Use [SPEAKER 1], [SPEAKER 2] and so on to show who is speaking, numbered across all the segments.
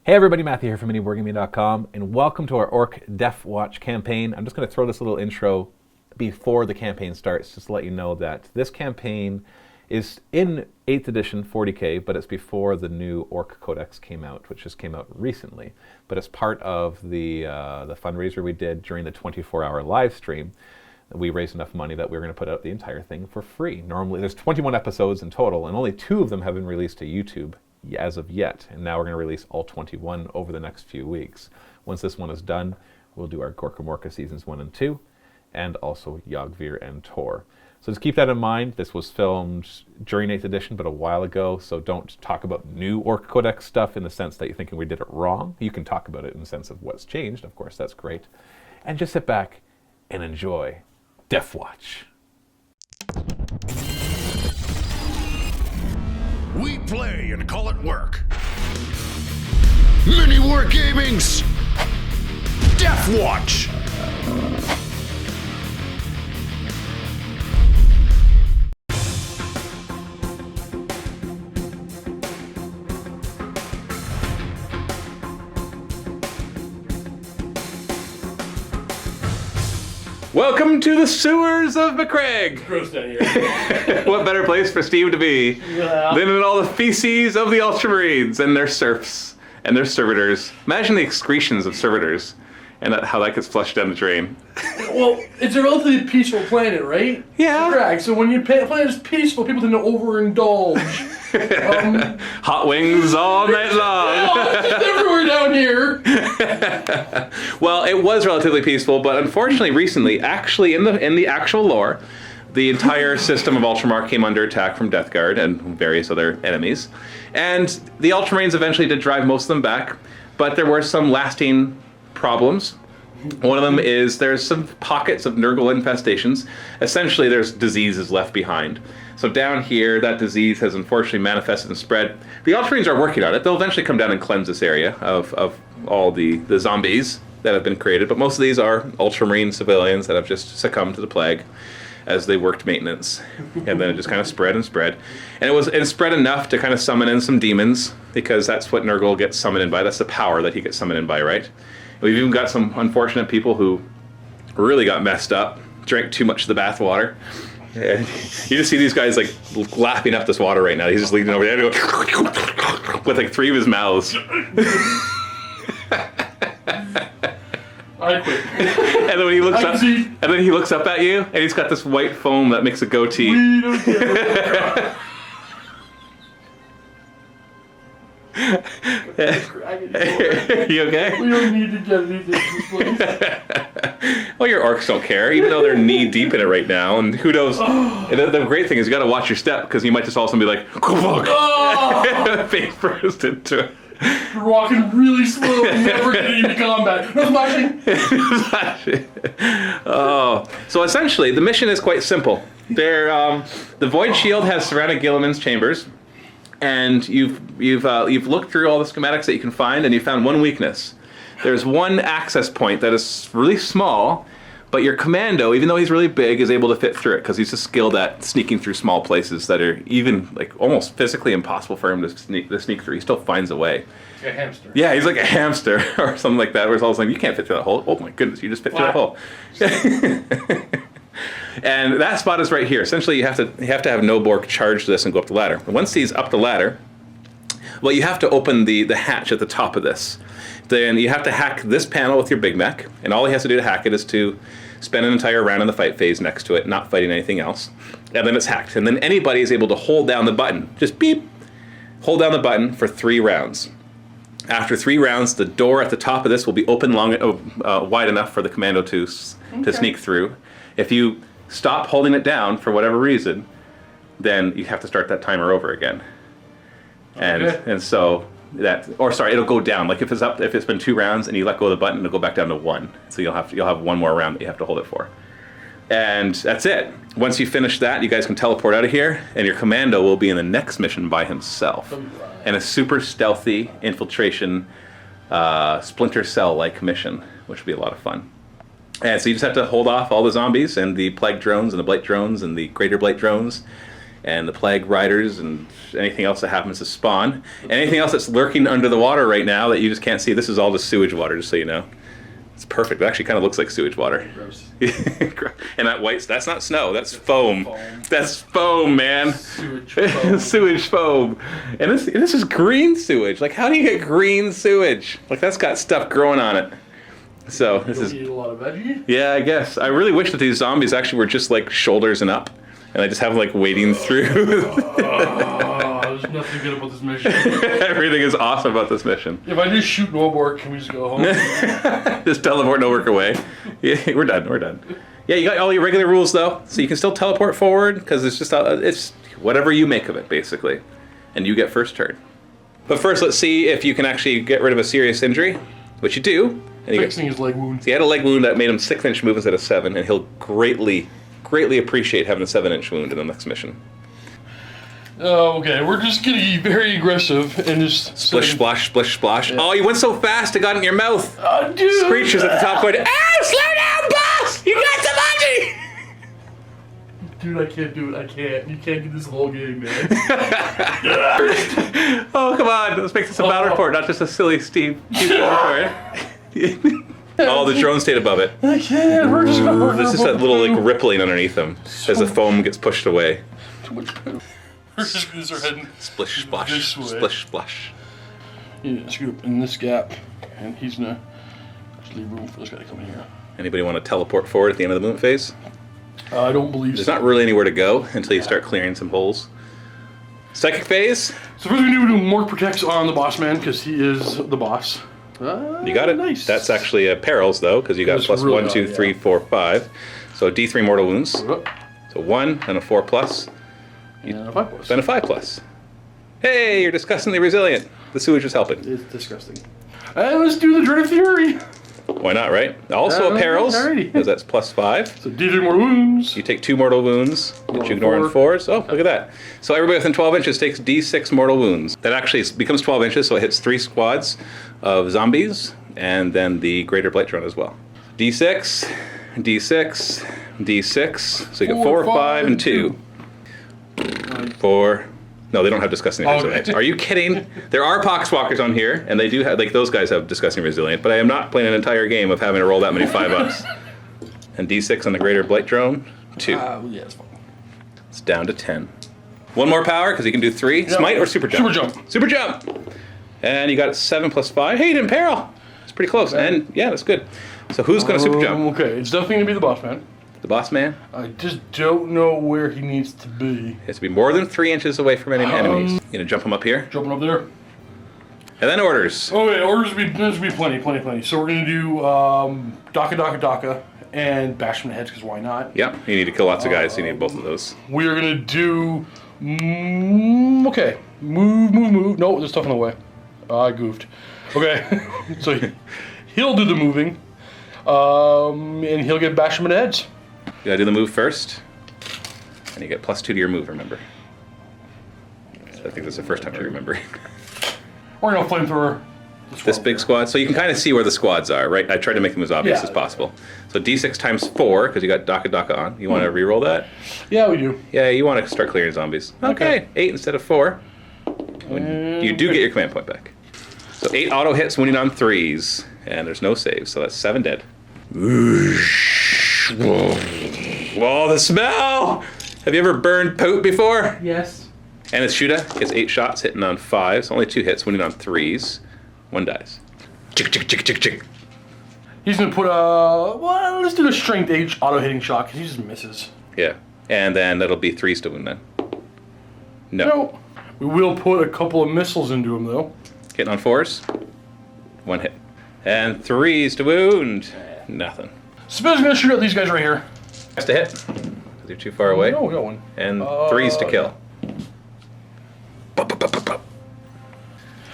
[SPEAKER 1] Hey everybody, Matthew here from MiniWarGaming.com, and welcome to our Orc Deffwatch campaign. I'm just going to throw this little intro before the campaign starts, just to let you know that this campaign is in 8th edition 40k, but it's before the new Orc Codex came out, which just came out recently. But it's part of the fundraiser we did during the 24-hour live stream. We raised enough money that we were going to put out the entire thing for free. Normally, there's 21 episodes in total, and only 2 of them have been released to YouTube as of yet, and now we're going to release all 21 over the next few weeks. Once this one is done, we'll do our Gorka Morka seasons 1 and 2, and also Yogvir and Tor. So just keep that in mind. This was filmed during 8th edition, but a while ago, so don't talk about new Orc Codex stuff in the sense that you're thinking we did it wrong. You can talk about it in the sense of what's changed, of course, that's great. And just sit back and enjoy Deffwatch.
[SPEAKER 2] We play and call it work. MiniWarGaming's Deffwatch.
[SPEAKER 1] Welcome to the sewers of Macragge!
[SPEAKER 3] Gross down here.
[SPEAKER 1] What better place for Steve to be than in all the feces of the Ultramarines and their serfs and their servitors. Imagine the excretions of servitors and how that gets flushed down the drain.
[SPEAKER 3] Well, it's a relatively peaceful planet, right?
[SPEAKER 1] Yeah.
[SPEAKER 3] Correct. So when your planet is peaceful, people tend to overindulge.
[SPEAKER 1] Hot wings all night long.
[SPEAKER 3] Oh, it's just everywhere down here.
[SPEAKER 1] Well, it was relatively peaceful, but unfortunately recently, actually in the actual lore, the entire system of Ultramar came under attack from Death Guard and various other enemies. And the Ultramarines eventually did drive most of them back, but there were some lasting problems. One of them is there's some pockets of Nurgle infestations. Essentially, there's diseases left behind. So down here, that disease has unfortunately manifested and spread. The Ultramarines are working on it. They'll eventually come down and cleanse this area of all the zombies that have been created. But most of these are Ultramarine civilians that have just succumbed to the plague as they worked maintenance. And then it just kind of spread and spread. And it spread enough to kind of summon in some demons, because that's what Nurgle gets summoned in by. That's the power that he gets summoned in by, right? We've even got some unfortunate people who really got messed up, drank too much of the bath water. And you just see these guys like lapping up this water right now. He's just leaning over there with like 3 of his mouths.
[SPEAKER 3] I quit.
[SPEAKER 1] And then when he looks up at you, and he's got this white foam that makes a goatee.
[SPEAKER 3] We don't care.
[SPEAKER 1] You okay?
[SPEAKER 3] We don't need to get anything in this place.
[SPEAKER 1] Well, your orcs don't care, even though they're knee deep in it right now. And who knows? The great thing is you got to watch your step, because you might just all of a sudden be like,
[SPEAKER 3] Oh!
[SPEAKER 1] face first into it.
[SPEAKER 3] You're walking really slow and never getting into combat. No smashing.
[SPEAKER 1] Oh, so essentially the mission is quite simple. The Void Shield has surrounded Gilliman's chambers, and you've looked through all the schematics that you can find, and you found one weakness. There's one access point that is really small, but your Kommando, even though he's really big, is able to fit through it, because he's just skilled at sneaking through small places that are even like almost physically impossible for him to sneak through. He still finds a way.
[SPEAKER 3] Like a hamster.
[SPEAKER 1] Yeah, he's like a hamster or something like that, where it's all like, you can't fit through that hole. Oh my goodness, you just fit through that hole. And that spot is right here. Essentially, you have to have Noborg charge this and go up the ladder. And once he's up the ladder, well, you have to open the hatch at the top of this. Then you have to hack this panel with your Big Mech, and all he has to do to hack it is to spend an entire round in the fight phase next to it, not fighting anything else. And then it's hacked. And then anybody is able to hold down the button. Just beep. Hold down the button for 3 rounds. After 3 rounds, the door at the top of this will be open wide enough for the Kommando to sneak through. If you stop holding it down for whatever reason, then you have to start that timer over again. And so it'll go down. Like if it's been 2 rounds and you let go of the button, it'll go back down to 1. So you'll have 1 more round that you have to hold it for. And that's it. Once you finish that, you guys can teleport out of here, and your Kommando will be in the next mission by himself. And a super stealthy infiltration Splinter Cell-like mission, which will be a lot of fun. And so you just have to hold off all the zombies and the plague drones and the blight drones and the greater blight drones, and the plague riders and anything else that happens to spawn. Anything else that's lurking under the water right now that you just can't see, this is all just sewage water, just so you know. It's perfect. It actually kind of looks like sewage water.
[SPEAKER 3] Gross.
[SPEAKER 1] And that white, that's not snow, that's foam. That's foam, man.
[SPEAKER 3] Sewage foam.
[SPEAKER 1] Sewage foam. And this is green sewage. Like, how do you get green sewage? Like, that's got stuff growing on it. So, this is...
[SPEAKER 3] Eat a lot of veggie?
[SPEAKER 1] Yeah, I guess. I really wish that these zombies actually were just, like, shoulders and up. And I just have them, like, wading through.
[SPEAKER 3] There's nothing good about this mission.
[SPEAKER 1] Everything is awesome about this mission.
[SPEAKER 3] If I just shoot Noborg, can we just go home?
[SPEAKER 1] Just teleport no work away. Yeah, we're done. Yeah, you got all your regular rules though, so you can still teleport forward because it's just it's whatever you make of it basically, and you get first turn. But first, let's see if you can actually get rid of a serious injury, which you do. And
[SPEAKER 3] Fixing his leg wound.
[SPEAKER 1] He had a leg wound that made him 6-inch move instead of 7, and he'll greatly appreciate having a 7-inch wound in the next mission.
[SPEAKER 3] Okay, we're just gonna be very aggressive and just
[SPEAKER 1] Splish, splash, splish, splash. Yeah. Oh, you went so fast it got in your mouth.
[SPEAKER 3] Dude.
[SPEAKER 1] Screechers at the top going, slow down, boss! You got some money!
[SPEAKER 3] Dude, I can't do it. I can't. You can't do this whole game, man.
[SPEAKER 1] Oh, come on. Let's make this a battle report, not just a silly Steve report. Oh, the drone stayed above it.
[SPEAKER 3] I can't. We're just gonna...
[SPEAKER 1] There's just that little like rippling underneath them as the foam gets pushed away.
[SPEAKER 3] Too much poop. We're just gonna heading
[SPEAKER 1] Splish, splash, splish, splash.
[SPEAKER 3] Yeah, scoop in this gap, and he's gonna just leave room for this guy to come in here.
[SPEAKER 1] Anybody want to teleport forward at the end of the movement phase?
[SPEAKER 3] I don't believe
[SPEAKER 1] There's
[SPEAKER 3] so.
[SPEAKER 1] not really anywhere to go until you start clearing some holes. Psychic phase.
[SPEAKER 3] So first we do Mork protects on the boss man because he is the boss.
[SPEAKER 1] You got it.
[SPEAKER 3] Nice.
[SPEAKER 1] That's actually a perils though, because you got plus
[SPEAKER 3] really
[SPEAKER 1] 1, 2, 3, 4, 5. So D3 mortal wounds. So 1 and a 4 plus.
[SPEAKER 3] And a 5 plus.
[SPEAKER 1] Then a 5 plus. Hey, you're disgustingly resilient. The sewage is helping.
[SPEAKER 3] It's disgusting. And let's do the dreaded fury.
[SPEAKER 1] Why not, right? Also a perils, because that's plus 5.
[SPEAKER 3] So D3 more wounds.
[SPEAKER 1] You take 2 mortal wounds, which you ignore in 4s. Oh, look at that. So everybody within 12 inches takes D6 mortal wounds. That actually becomes 12 inches, so it hits 3 squads of zombies, and then the greater blight drone as well. D6, D6, D6. So you get 4, 5, and 2. 4. No, they don't have disgusting resilient. Are you kidding? There are poxwalkers on here, and they do have, like, those guys have disgusting resilient, but I am not playing an entire game of having to roll that many 5-ups. And D6 on the greater blight drone, 2.
[SPEAKER 3] Yeah, it's fine.
[SPEAKER 1] It's down to 10. One more power, because he can do 3. Yep. Smite or super jump?
[SPEAKER 3] Super jump.
[SPEAKER 1] Super jump! And you got 7 plus 5. Hey, you didn't peril! It's pretty close, and yeah, that's good. So who's going to super jump?
[SPEAKER 3] Okay, it's definitely going to be the boss man.
[SPEAKER 1] The boss man?
[SPEAKER 3] I just don't know where he needs to be.
[SPEAKER 1] He has to be more than 3 inches away from any enemies. You gonna jump him up here?
[SPEAKER 3] Jumping up there.
[SPEAKER 1] And then orders.
[SPEAKER 3] Okay, orders would be plenty. So we're gonna do Daka, and bash him in the heads, because why not?
[SPEAKER 1] Yep, you need to kill lots of guys, so you need both of those.
[SPEAKER 3] We are gonna do, okay, move. No, there's stuff in the way. I goofed. Okay, so he'll do the moving, and he'll get bash him in the heads.
[SPEAKER 1] You gotta do the move first, and you get plus 2 to your move, remember. So I think that's the first time I remember.
[SPEAKER 3] We're gonna flamethrower
[SPEAKER 1] This big squad. So you can kind of see where the squads are, right? I tried to make them as obvious as possible. So D6 times 4, because you got Daka on. You want to re-roll that?
[SPEAKER 3] Yeah, we do.
[SPEAKER 1] Yeah, you want to start clearing zombies. Okay, 8 instead of 4. You do get your command point back. So 8 auto hits, winning on 3s, and there's no saves, so that's 7 dead. Whoa, the smell! Have you ever burned poop before?
[SPEAKER 3] Yes.
[SPEAKER 1] And his Shuda gets 8 shots, hitting on 5s, only 2 hits, winning on 3s. 1 dies. Chick, chick, chick, chick, chick.
[SPEAKER 3] He's gonna put well, let's do the strength H auto hitting shot, because he just misses.
[SPEAKER 1] Yeah, and then that'll be 3s to wound then.
[SPEAKER 3] No. We will put a couple of missiles into him, though.
[SPEAKER 1] Hitting on 4s. 1 hit. And 3s to wound. Nothing.
[SPEAKER 3] Spill's gonna shoot at these guys right here.
[SPEAKER 1] Has to hit, because you're too far away.
[SPEAKER 3] No, we got one.
[SPEAKER 1] And 3s to kill.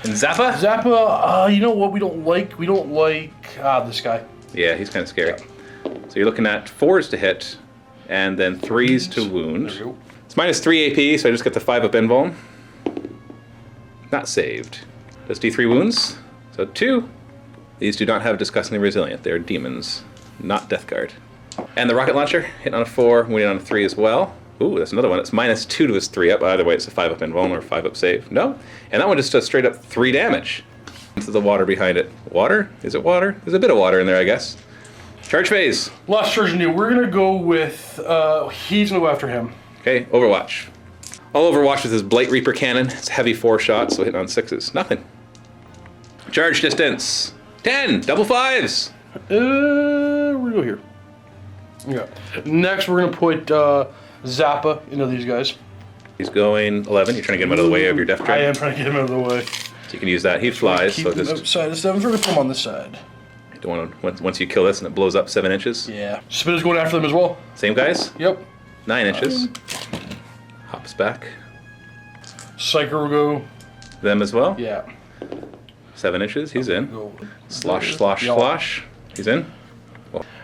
[SPEAKER 1] And Zappa?
[SPEAKER 3] Zappa, you know what we don't like? We don't like this guy.
[SPEAKER 1] Yeah, he's kind of scary. So you're looking at 4s to hit, and then 3s to wound.
[SPEAKER 3] There you go.
[SPEAKER 1] It's minus 3 AP, so I just get the 5 up invuln. Not saved. Does D3 wounds? So 2. These do not have disgustingly resilient. They're demons, not death guard. And the rocket launcher, hitting on a 4, wounding on a 3 as well. Ooh, that's another one. It's -2 to his 3-up. Either way, it's a 5-up invuln or 5-up save. No. And that one just does straight up 3 damage. Into the water behind it. Water? Is it water? There's a bit of water in there, I guess. Charge phase.
[SPEAKER 3] Last charge new. We're going to go with... he's going to go after him.
[SPEAKER 1] Okay, Overwatch. All Overwatch with his Blight Reaper cannon. It's heavy 4 shots, so hitting on 6s. Nothing. Charge distance. 10. Double 5s.
[SPEAKER 3] We're going to go here. Yeah. Next, we're going to put Zappa into these guys.
[SPEAKER 1] He's going 11. You're trying to get him out of the way of your Death
[SPEAKER 3] I
[SPEAKER 1] Trap.
[SPEAKER 3] am trying to get him out of the way.
[SPEAKER 1] So you can use that. He flies,
[SPEAKER 3] Keep
[SPEAKER 1] so
[SPEAKER 3] him
[SPEAKER 1] just
[SPEAKER 3] outside the 7. We're going to put him on this side.
[SPEAKER 1] don't want to, once you kill this and it blows up 7 inches.
[SPEAKER 3] Yeah. Spinner's going after them as well.
[SPEAKER 1] Same guys.
[SPEAKER 3] Yep.
[SPEAKER 1] 9 inches. Hops back.
[SPEAKER 3] Psyker will go.
[SPEAKER 1] Them as well.
[SPEAKER 3] Yeah.
[SPEAKER 1] 7 inches. He's in.
[SPEAKER 3] Go.
[SPEAKER 1] Slosh, slosh,
[SPEAKER 3] Yeah.
[SPEAKER 1] slosh. He's in.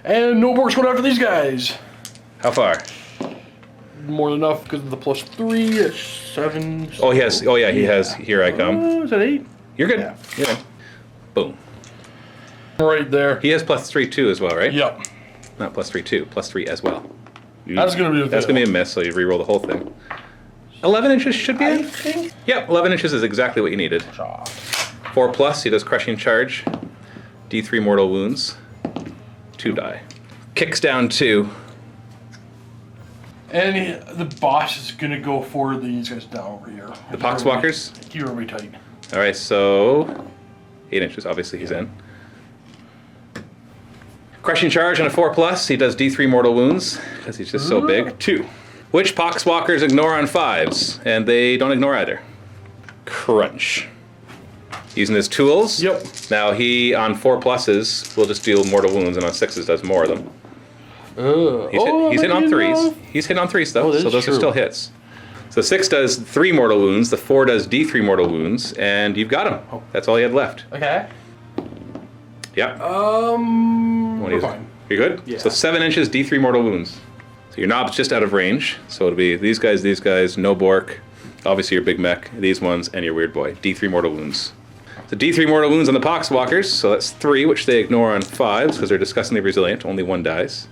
[SPEAKER 3] And Noborg's going after these guys.
[SPEAKER 1] How far?
[SPEAKER 3] More than enough because of the +3. It's 7.
[SPEAKER 1] Oh, he has. Oh, yeah, he has. Here I come.
[SPEAKER 3] Is that 8?
[SPEAKER 1] You're good.
[SPEAKER 3] Yeah.
[SPEAKER 1] You're in. Boom.
[SPEAKER 3] Right there.
[SPEAKER 1] He has +3 too as well, right?
[SPEAKER 3] Yep.
[SPEAKER 1] Not +3 too. +3 as well.
[SPEAKER 3] That's gonna be a
[SPEAKER 1] That's gonna be a miss. So you re-roll the whole thing. 11 inches should be
[SPEAKER 3] I
[SPEAKER 1] in.
[SPEAKER 3] think.
[SPEAKER 1] Yep, 11 inches is exactly what you needed. 4+. He does crushing charge. D3 mortal wounds. 2 die. Kicks down 2.
[SPEAKER 3] And the boss is gonna go for these guys down over here.
[SPEAKER 1] The Poxwalkers.
[SPEAKER 3] Keep everybody tight.
[SPEAKER 1] All right, so 8 inches. Obviously, he's in. Crushing charge on a 4+. He does D3 mortal wounds because he's just so big. 2. Which Poxwalkers ignore on 5s? And they don't ignore either. Crunch. Using his tools.
[SPEAKER 3] Yep.
[SPEAKER 1] Now he on 4+s will just deal mortal wounds, and on 6s does more of them. He's hit on 3s. He's hit on 3s though, so those are still hits. So 6 does 3 mortal wounds. The 4 does D3 mortal wounds, and you've got him. That's all you had left.
[SPEAKER 3] Okay.
[SPEAKER 1] Yep.
[SPEAKER 3] We're fine.
[SPEAKER 1] You're good?
[SPEAKER 3] Yeah.
[SPEAKER 1] So 7 inches, D3 mortal wounds. So your knob's just out of range. So it'll be these guys, no Bork, obviously your big mech, these ones, and your weird boy. D3 mortal wounds. So D3 mortal wounds on the Poxwalkers. So that's 3, which they ignore on 5s because they're disgustingly resilient. Only 1 dies.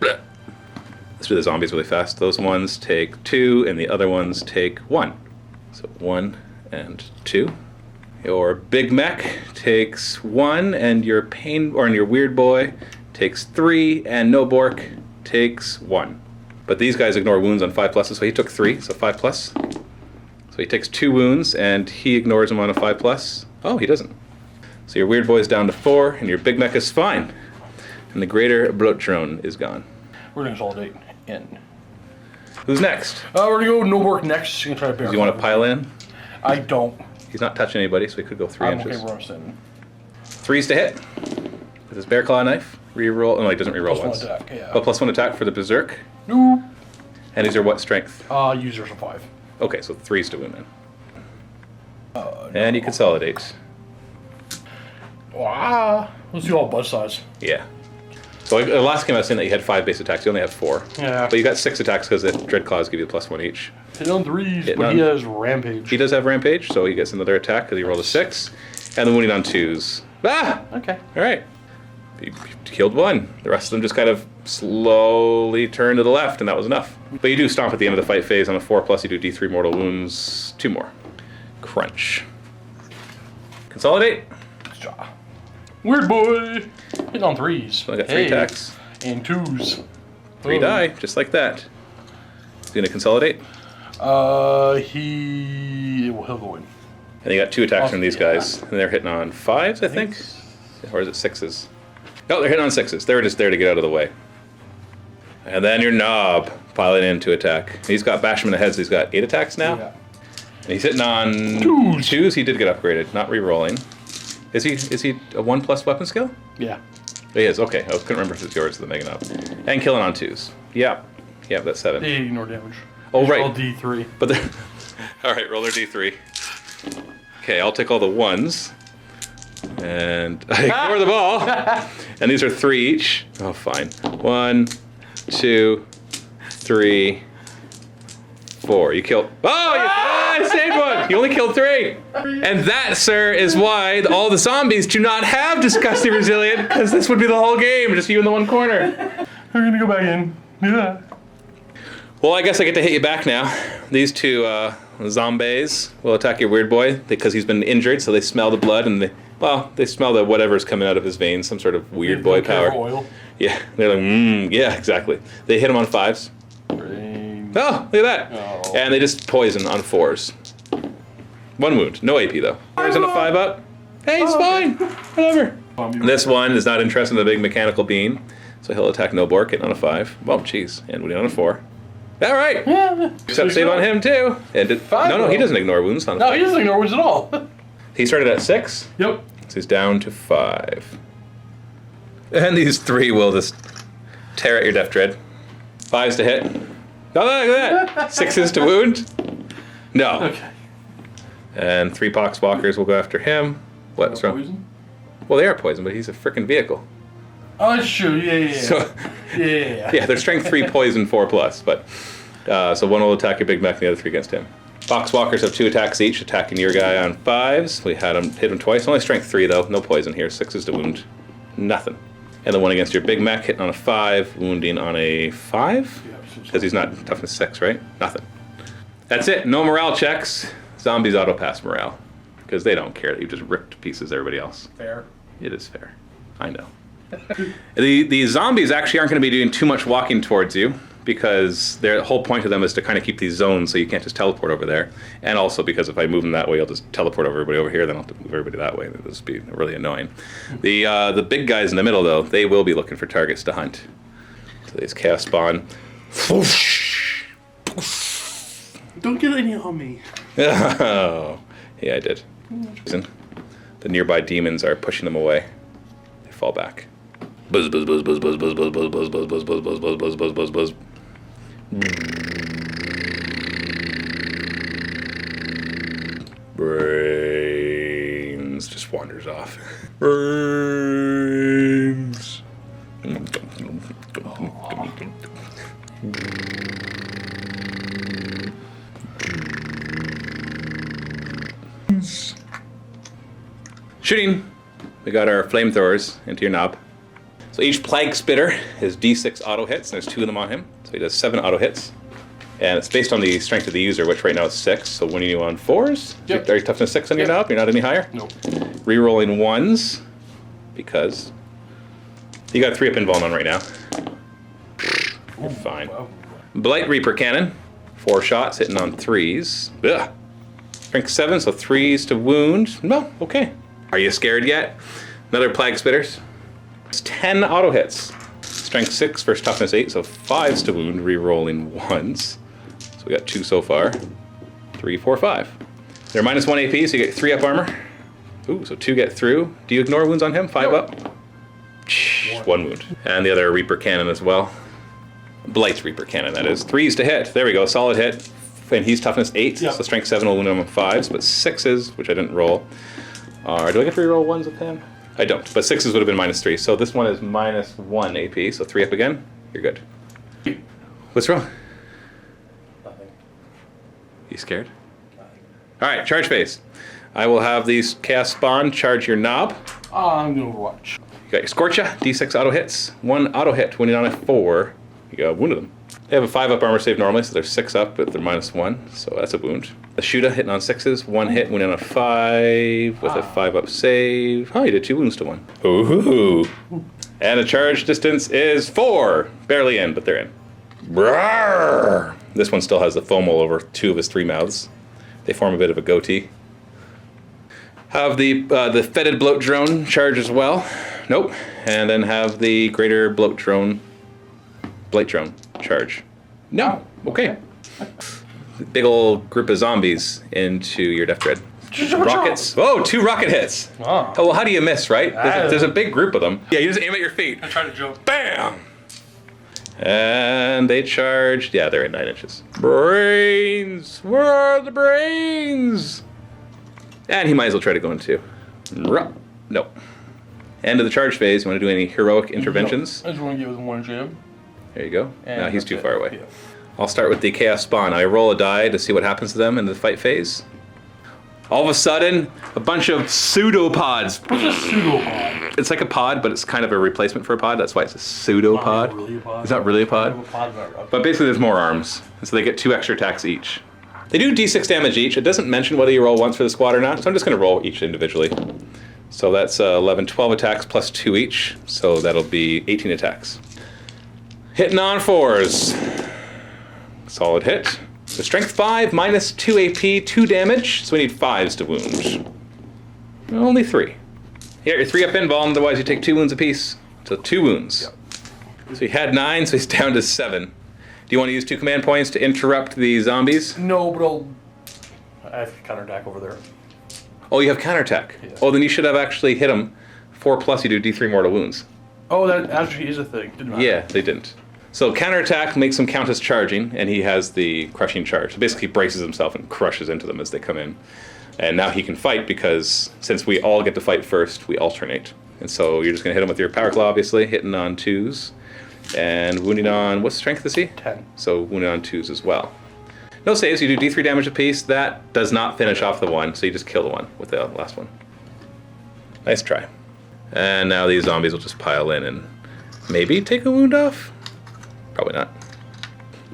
[SPEAKER 1] Let's do the zombies really fast. Those ones take 2, and the other ones take 1. So 1 and 2. Your big mech takes 1, and your your weird boy takes 3, and no Bork takes 1. But these guys ignore wounds on 5+, so he took 3, so 5+. So he takes 2 wounds, and he ignores them on a 5+. Oh, he doesn't. So your weird boy's down to 4, and your big mech is fine. And the greater bloat drone is gone.
[SPEAKER 3] We're gonna consolidate in.
[SPEAKER 1] Who's next?
[SPEAKER 3] We're gonna go Noborg next. He's gonna try to bear.
[SPEAKER 1] Do you want to pile in?
[SPEAKER 3] I don't.
[SPEAKER 1] He's not touching anybody, so he could go 3
[SPEAKER 3] I'm
[SPEAKER 1] inches.
[SPEAKER 3] okay where I'm standing.
[SPEAKER 1] 3's to hit. With his bear claw knife. Reroll. No, he doesn't reroll
[SPEAKER 3] +1
[SPEAKER 1] once.
[SPEAKER 3] attack, yeah.
[SPEAKER 1] But +1 attack for the berserk.
[SPEAKER 3] Nope.
[SPEAKER 1] And these are what strength?
[SPEAKER 3] Users of 5.
[SPEAKER 1] Okay, so 3's to wound then. And you consolidate.
[SPEAKER 3] Wow. Let's do all buzz size.
[SPEAKER 1] Yeah. So the last game I was saying that you had 5 base attacks. You only have 4.
[SPEAKER 3] Yeah.
[SPEAKER 1] But you got 6 attacks because the dread claws give you +1 each.
[SPEAKER 3] Hit on 3s,
[SPEAKER 1] Hit
[SPEAKER 3] but
[SPEAKER 1] on-
[SPEAKER 3] he has rampage.
[SPEAKER 1] He does have rampage, so he gets another attack because he rolled a 6. And the wounding on 2s. Ah!
[SPEAKER 3] Okay.
[SPEAKER 1] All right. You killed 1. The rest of them just kind of slowly turn to the left, and that was enough. But you do stomp at the end of the fight phase. On a 4+, you do D3 mortal wounds. 2 more. Crunch. Consolidate.
[SPEAKER 3] Weird boy. Hit on 3s.
[SPEAKER 1] So I got 3 attacks.
[SPEAKER 3] And 2s.
[SPEAKER 1] 3 die, just like that. He's going to consolidate.
[SPEAKER 3] He'll go in.
[SPEAKER 1] And you got 2 attacks from these
[SPEAKER 3] Yeah.
[SPEAKER 1] guys. And they're hitting on 5s, I think. Or is it 6s? No, they're hitting on 6s. They're just there to get out of the way. And then your knob piling in to attack. He's got bash him in the heads. He's got 8 attacks now.
[SPEAKER 3] Yeah.
[SPEAKER 1] And he's hitting on 2s. He did get upgraded, not re-rolling. Is he a 1+ weapon skill?
[SPEAKER 3] Yeah.
[SPEAKER 1] He is. Okay, I couldn't remember if it's yours, the Mega Knob. And killing on 2s. Yeah. Yeah, that's 7.
[SPEAKER 3] They ignore damage.
[SPEAKER 1] Oh,
[SPEAKER 3] Just
[SPEAKER 1] right.
[SPEAKER 3] roll D3.
[SPEAKER 1] But they're... All right, roll their D3. Okay, I'll take all the 1s. And I ignore them all. And these are 3 each. Oh, fine. 1, 2, 3, 4. You killed... Oh, I saved 1. You only killed 3. And that, sir, is why all the zombies do not have disgusting resilient, because this would be the whole game, just you in the one corner.
[SPEAKER 3] We're gonna go back in. Yeah.
[SPEAKER 1] Well, I guess I get to hit you back now. These two zombies will attack your weird boy because he's been injured, so they smell the blood and they smell the whatever's coming out of his veins, some sort of weird boy power.
[SPEAKER 3] Oil.
[SPEAKER 1] Yeah, they're like, yeah, exactly. They hit him on 5s. Oh, look at that.
[SPEAKER 3] Oh.
[SPEAKER 1] And they just poison on 4s. 1 wound, no AP though. There's a 5 up. Hey, he's fine. Whatever. This one is not interested in the big mechanical bean, so he'll attack Nobork, hitting on a 5. Well, jeez, and winning on a 4. All right.
[SPEAKER 3] Yeah.
[SPEAKER 1] Except save on him too. And no, he doesn't ignore wounds on.
[SPEAKER 3] No, he doesn't ignore wounds at all.
[SPEAKER 1] He started at 6.
[SPEAKER 3] Yep.
[SPEAKER 1] So he's down to 5. And these 3 will just tear at your Death Dread. 5s to hit. Oh, look at that. 6s to wound. No.
[SPEAKER 3] Okay.
[SPEAKER 1] And 3 Poxwalkers will go after him. What's wrong?
[SPEAKER 3] Poison?
[SPEAKER 1] Well, they are poison, but he's a freaking vehicle.
[SPEAKER 3] Oh, that's true. Yeah.
[SPEAKER 1] So,
[SPEAKER 3] Yeah.
[SPEAKER 1] yeah, they're strength 3 poison 4+. But so 1 will attack your big mech, and the other 3 against him. Foxwalkers have 2 attacks each, attacking your guy on 5s. We had him hit him twice. Only strength 3 though. No poison here. 6s to wound. Nothing. And the one against your big mech hitting on a 5, wounding on a 5? Because he's not toughness 6, right? Nothing. That's it. No morale checks. Zombies auto pass morale. Because they don't care that you just ripped to pieces everybody else.
[SPEAKER 3] Fair.
[SPEAKER 1] It is fair. I know. The zombies actually aren't going to be doing too much walking towards you, because the whole point of them is to kind of keep these zones so you can't just teleport over there. And also because if I move them that way, I'll just teleport everybody over here, then I'll have to move everybody that way. It'll just be really annoying. The big guys in the middle, though, they will be looking for targets to hunt. So these chaos spawn.
[SPEAKER 3] Don't get any on me.
[SPEAKER 1] Oh, yeah, I did. The nearby demons are pushing them away. They fall back. Buzz, buzz, buzz, buzz, buzz, buzz, buzz, buzz, buzz, buzz, buzz, buzz, buzz, buzz, buzz, buzz, buzz. Brains just wanders off. Brains. Shooting. We got our flamethrowers into your knob. So each plague spitter is D6 auto hits, and there's 2 of them on him. So he does 7 auto hits. And it's based on the strength of the user, which right now is 6. So winning you on 4s.
[SPEAKER 3] Yep.
[SPEAKER 1] Are you toughness 6 on your knob? You're not any higher?
[SPEAKER 3] Nope.
[SPEAKER 1] Rerolling 1s, because you got 3 up invuln on right now. You're fine.
[SPEAKER 3] Wow.
[SPEAKER 1] Blight Reaper Cannon. 4 shots, hitting on 3s. Ugh. Strength 7, so 3s to wound. No, okay. Are you scared yet? Another Plague Spitters. It's 10 auto hits. Strength 6 versus toughness 8, so 5s to wound, re-rolling 1s. So we got 2 so far. 3, 4, 5. They're minus 1 AP, so you get 3 up armor. Ooh, so 2 get through. Do you ignore wounds on him? 5 up? 1 wound. And the other Reaper Cannon as well. Blight's Reaper Cannon, that is. 3s to hit. There we go, solid hit. And he's toughness 8,
[SPEAKER 3] Yep.
[SPEAKER 1] so strength 7 will wound him on 5s, but 6s, which I didn't roll, are... Do I get to reroll 1s with him? I don't, but 6s would have been minus 3. So this one is minus 1 AP, so 3 up again. You're good. What's wrong?
[SPEAKER 3] Nothing.
[SPEAKER 1] You scared? All right, charge phase. I will have these chaos spawn charge your knob.
[SPEAKER 3] I'm going to Overwatch.
[SPEAKER 1] You got your Scorcha, D6 auto hits. 1 auto hit, winning on a 4. You got wounded them. They have a 5 up armor save normally, so they're 6 up, but they're minus 1, so that's a wound. The Shuda hitting on 6s, 1 hit, winning on a 5 with a 5 up save. Oh, you did 2 wounds to 1. Ooh. And the charge distance is 4. Barely in, but they're in. Brrr. This one still has the foam all over 2 of his 3 mouths. They form a bit of a goatee. Have the fetid bloat drone charge as well. Nope. And then have the greater blight drone charge. No. Okay. Big old group of zombies into your Death Dread. Rockets. Oh, 2 rocket hits.
[SPEAKER 3] Ah.
[SPEAKER 1] Oh, well, how do you miss, right? There's a big group of them. Yeah, you just aim at your feet.
[SPEAKER 3] I tried to jump.
[SPEAKER 1] Bam! And they charged. Yeah, they're at 9 inches. Brains! Where are the brains? And he might as well try to go in too. Nope. End of the charge phase. You want to do any heroic interventions?
[SPEAKER 3] I just want to give it 1 jam.
[SPEAKER 1] There you go.
[SPEAKER 3] And
[SPEAKER 1] No, he's
[SPEAKER 3] that's
[SPEAKER 1] too
[SPEAKER 3] it.
[SPEAKER 1] far away.
[SPEAKER 3] Yeah.
[SPEAKER 1] I'll start with the Chaos Spawn. I roll a die to see what happens to them in the fight phase. All of a sudden, a bunch of pseudopods.
[SPEAKER 3] What's a pseudopod?
[SPEAKER 1] It's like a pod, but it's kind of a replacement for a pod. That's why it's a pseudopod.
[SPEAKER 3] Not really a pod.
[SPEAKER 1] It's not really a pod.
[SPEAKER 3] Kind of a pod, but-
[SPEAKER 1] But basically, there's more arms, and so they get 2 extra attacks each. They do d6 damage each. It doesn't mention whether you roll once for the squad or not, so I'm just going to roll each individually. So that's 11, 12 attacks plus 2 each, so that'll be 18 attacks. Hitting on 4s. Solid hit. So strength 5 minus 2 AP, 2 damage, so we need 5s to wound. Only 3. You got your 3 up invuln, otherwise you take 2 wounds apiece. So 2 wounds. Yep. So he had 9, so he's down to 7. Do you want to use 2 command points to interrupt the zombies?
[SPEAKER 3] No, but I have counterattack over there.
[SPEAKER 1] Oh, you have counterattack.
[SPEAKER 3] Yeah.
[SPEAKER 1] Oh, then you should have actually hit him. 4 plus, you do D3 mortal wounds.
[SPEAKER 3] Oh, that actually is a thing. Didn't matter.
[SPEAKER 1] Yeah, they didn't. So counterattack makes him count as charging, and he has the crushing charge. So basically, he braces himself and crushes into them as they come in. And now he can fight because since we all get to fight first, we alternate. And so you're just going to hit him with your power claw, obviously, hitting on 2s. And wounding on, what's strength is he?
[SPEAKER 3] 10.
[SPEAKER 1] So wounding on 2s as well. No saves, you do D3 damage apiece. That does not finish off the one, so you just kill the one with the last one. Nice try. And now these zombies will just pile in and maybe take a wound off? Probably not.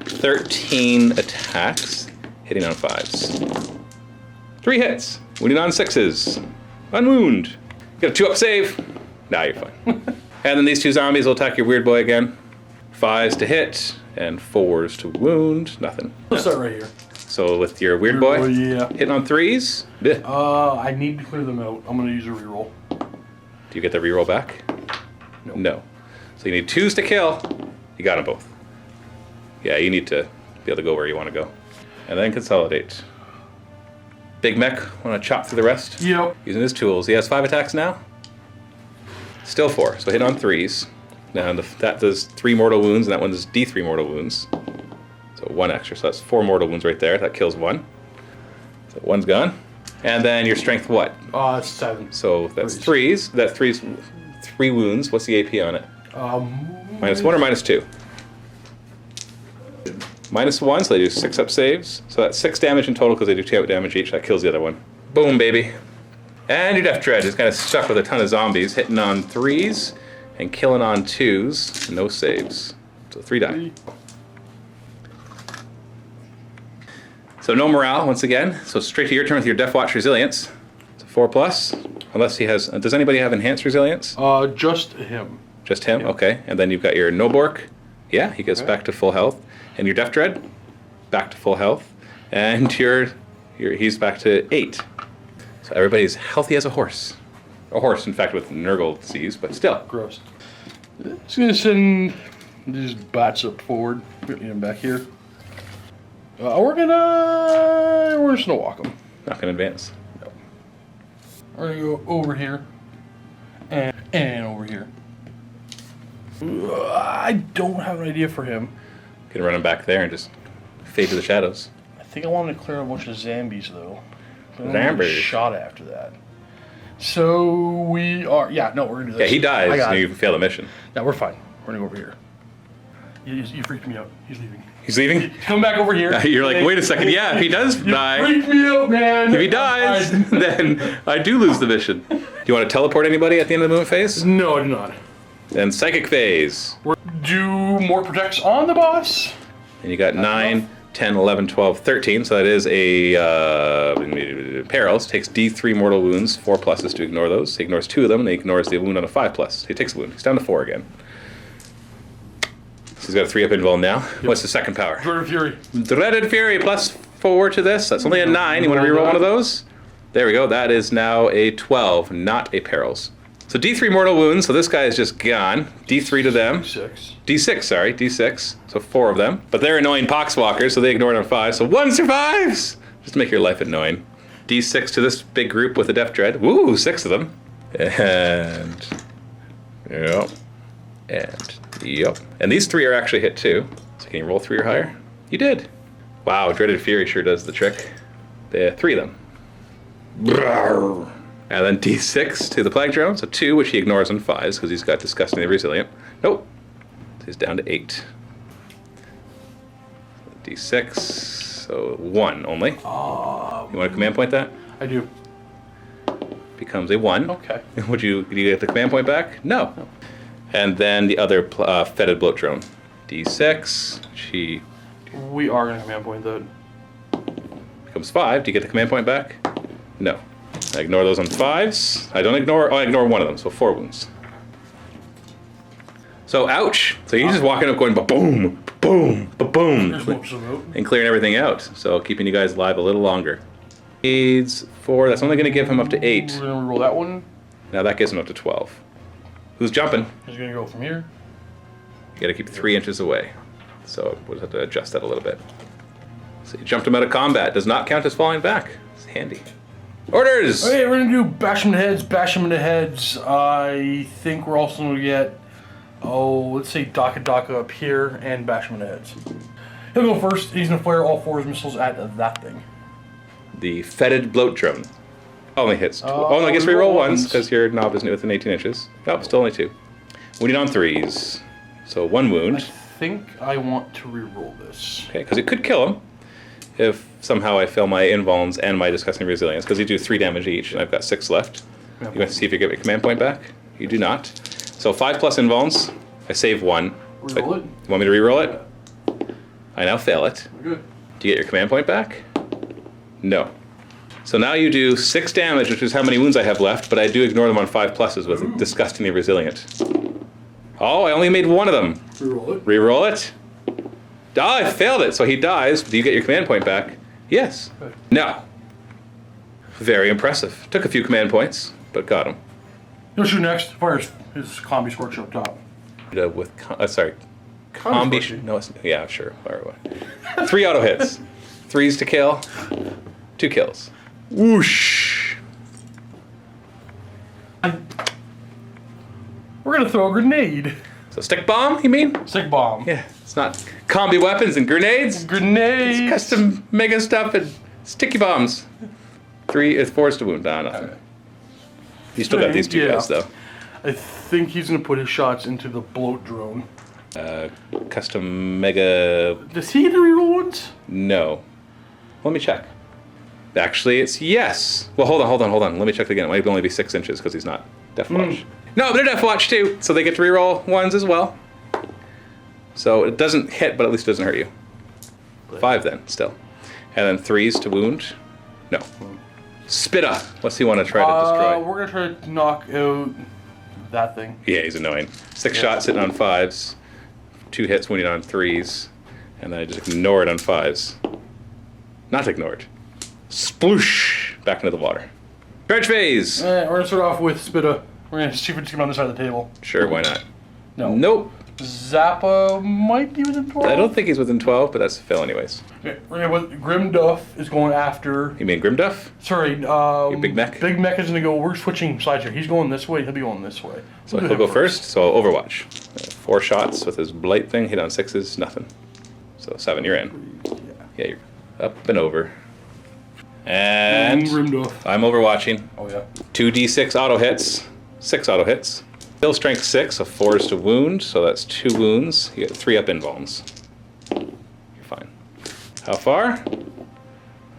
[SPEAKER 1] 13 attacks, hitting on 5s. 3 hits, wounding on 6s. Unwound. You got a 2-up save. Now you're fine. And then these 2 zombies will attack your weird boy again. 5s to hit, and 4s to wound. Nothing.
[SPEAKER 3] Let's start right here.
[SPEAKER 1] So with your weird boy,
[SPEAKER 3] Yeah.
[SPEAKER 1] hitting on 3s. Bleh.
[SPEAKER 3] I need to clear them out. I'm going to use a reroll.
[SPEAKER 1] Do you get the reroll back?
[SPEAKER 3] No.
[SPEAKER 1] No. So you need 2s to kill. You got them both. Yeah, you need to be able to go where you want to go. And then consolidate. Big Mech, want to chop through the rest?
[SPEAKER 3] Yep.
[SPEAKER 1] Using his tools. He has 5 attacks now. Still 4, so hit on 3s. Now that does 3 mortal wounds, and that one does D3 mortal wounds. So 1 extra, so that's 4 mortal wounds right there. That kills 1. So 1's gone. And then your strength what?
[SPEAKER 3] It's 7.
[SPEAKER 1] So that's 3s. That 3 wounds. What's the AP on it? -1 or -2? -1, so they do 6-up saves. So that's 6 damage in total because they do 2 damage each. That kills the other one. Boom, baby. And your Death Dread is kind of stuck with a ton of zombies, hitting on 3s and killing on 2s. No saves. So 3 die. So no morale once again. So straight to your turn with your Deffwatch Resilience. So 4+. Unless he has. Does anybody have enhanced resilience?
[SPEAKER 3] Just him.
[SPEAKER 1] Just him? Okay. And then you've got your Nobork. Yeah, he gets back to full health. And your Death Dread, back to full health. And he's back to 8. So everybody's healthy as a horse. A horse, in fact, with Nurgle disease, but still.
[SPEAKER 3] Gross. Just gonna send these bats up forward. Get him back here. We're just gonna walk them.
[SPEAKER 1] Not gonna advance.
[SPEAKER 3] No. We're gonna go over here and over here. I don't have an idea for him.
[SPEAKER 1] Can run him back there and just fade to the shadows.
[SPEAKER 3] I think I want to clear a bunch of zombies though.
[SPEAKER 1] Zombies.
[SPEAKER 3] Shot after that. So we are. Yeah, no, we're gonna do this.
[SPEAKER 1] Yeah, he dies
[SPEAKER 3] I got
[SPEAKER 1] and
[SPEAKER 3] it.
[SPEAKER 1] you fail the mission.
[SPEAKER 3] Yeah, we're fine. We're gonna go over here. You freaked me out. He's leaving.
[SPEAKER 1] He's leaving?
[SPEAKER 3] Come back over here.
[SPEAKER 1] You're like, wait a second. Yeah, if he does die.
[SPEAKER 3] Freaked me out, man.
[SPEAKER 1] If he dies, then I do lose the mission. Do you want to teleport anybody at the end of the movement phase?
[SPEAKER 3] No, I do not.
[SPEAKER 1] Then psychic phase.
[SPEAKER 3] Do more protects on the boss.
[SPEAKER 1] And you got 9, 10, 11, 12, 13. So that is a perils. Takes D3 mortal wounds, 4 pluses to ignore those. He ignores 2 of them, and he ignores the wound on a 5+. He takes a wound. He's down to 4 again. So he's got a 3-up invuln now. Yep. What's the second power?
[SPEAKER 3] Dreaded Fury.
[SPEAKER 1] Dreaded Fury +4 to this. That's only a 9. You want to reroll one of those? There we go. That is now a 12, not a perils. So D3 mortal wounds, so this guy is just gone. D3 to them. D6, sorry, D6. So 4 of them. But they're annoying poxwalkers, so they ignore it on 5. So 1 survives! Just to make your life annoying. D6 to this big group with the Death Dread. Woo, 6 of them. And... Yep. And... Yep. And these 3 are actually hit too. So can you roll 3 or higher? You did. Wow, Dreaded Fury sure does the trick. 3 of them. Brrr. And then D6 to the Plague Drone, so 2, which he ignores on 5s because he's got disgustingly resilient. Nope. So he's down to 8. D6, so 1 only. You want to command point that?
[SPEAKER 3] I do.
[SPEAKER 1] becomes a 1.
[SPEAKER 3] Okay.
[SPEAKER 1] Would you get the command point back? No. And then the other fetid bloat drone. D6. She
[SPEAKER 3] We are going to command point that.
[SPEAKER 1] becomes 5. Do you get the command point back? No. I ignore those on 5s. I ignore one of them, so 4 wounds. So, ouch. So you're just walking up going ba-boom, ba-boom, ba-boom.
[SPEAKER 3] There's most of it.
[SPEAKER 1] And clearing everything out. So keeping you guys alive a little longer. Aids 4. That's only going to give him up to 8.
[SPEAKER 3] We're going to roll that one.
[SPEAKER 1] Now that gives him up to 12. Who's jumping?
[SPEAKER 3] He's going to go from here.
[SPEAKER 1] You got to keep 3 inches away. So we'll have to adjust that a little bit. So you jumped him out of combat. Does not count as falling back. It's handy. Orders!
[SPEAKER 3] Okay, we're going to do bash him in the heads, bash him in the heads. I think we're also going to get, let's say Daka up here and bash him in the heads. He'll go first. He's going to fire all 4 of his missiles at that thing.
[SPEAKER 1] The fetid bloat drone. Only hits. No, I guess reroll ones because your knob is within 18 inches. Nope, still only 2. Wounding on 3s. So 1 wound.
[SPEAKER 3] I think I want to reroll this.
[SPEAKER 1] Okay, because it could kill him if somehow I fail my invulns and my disgusting resilience, because you do 3 damage each, and I've got 6 left. You want to see if you get your command point back? You do not. So 5 plus invulns. I save 1.
[SPEAKER 3] Reroll it?
[SPEAKER 1] You want me to reroll it? I now fail it.
[SPEAKER 3] We're good.
[SPEAKER 1] Do you get your command point back? No. So now you do 6 damage, which is how many wounds I have left, but I do ignore them on 5 pluses with disgustingly resilient. Oh, I only made 1 of them.
[SPEAKER 3] Reroll it.
[SPEAKER 1] Reroll it. Oh, I failed it, so he dies. Do you get your command point back? Yes.
[SPEAKER 3] Okay.
[SPEAKER 1] No. Very impressive. Took a few command points, but got him.
[SPEAKER 3] He'll shoot next. Fires his combi scorch up top.
[SPEAKER 1] With, combi.
[SPEAKER 3] scorching.
[SPEAKER 1] No, yeah, sure. Fire away. 3 auto hits. 3s to kill. 2 kills. Whoosh.
[SPEAKER 3] We're going to throw a grenade.
[SPEAKER 1] So stick bomb, you mean?
[SPEAKER 3] Stick bomb.
[SPEAKER 1] Yeah, it's not combi weapons and grenades.
[SPEAKER 3] Grenades.
[SPEAKER 1] It's custom mega stuff and sticky bombs. 4s to wound. Nah, nothing.
[SPEAKER 3] Okay.
[SPEAKER 1] You still got these 2
[SPEAKER 3] Yeah.
[SPEAKER 1] guys though.
[SPEAKER 3] I think he's going to put his shots into the bloat drone.
[SPEAKER 1] Custom mega.
[SPEAKER 3] Does he get to reroll ones?
[SPEAKER 1] No. Let me check. Actually, it's yes. Well, hold on. Let me check again. It might only be 6 inches because he's not Deffwatch. No, they're Deffwatch too, so they get to reroll 1s as well. So it doesn't hit, but at least it doesn't hurt you. 5 then, still. And then 3s to wound. No. Spitta. What's he want to try to destroy?
[SPEAKER 3] We're going to try to knock out that thing.
[SPEAKER 1] Yeah, he's annoying. 6 shots hitting on 5s. 2 hits wounding on 3s. And then I just ignore it on 5s. Not ignored. Sploosh! Back into the water. Charge phase!
[SPEAKER 3] We're going to start off with Spitta. We're going to see if we can get on this side of the table.
[SPEAKER 1] Sure, why not?
[SPEAKER 3] No.
[SPEAKER 1] Nope.
[SPEAKER 3] Zappa might be within 12.
[SPEAKER 1] I don't think he's within 12, but that's a fail anyways.
[SPEAKER 3] Okay, we're going to Grim Duff is going after.
[SPEAKER 1] You mean Grimduff?
[SPEAKER 3] Sorry,
[SPEAKER 1] Big Mech?
[SPEAKER 3] Big Mech is going to go. We're switching sides here. He's going this way. He'll be going this way.
[SPEAKER 1] So he'll go first. So Overwatch. 4 shots with his blight thing. Hit on 6s, nothing. So 7, you're in. Yeah, you're up and over. And
[SPEAKER 3] Grim Duff.
[SPEAKER 1] I'm overwatching.
[SPEAKER 3] Oh, yeah.
[SPEAKER 1] 2d6 auto hits. 6 auto hits. Still strength 6, so 4s to wound, so that's 2 wounds. You get 3 up invulns. You're fine. How far?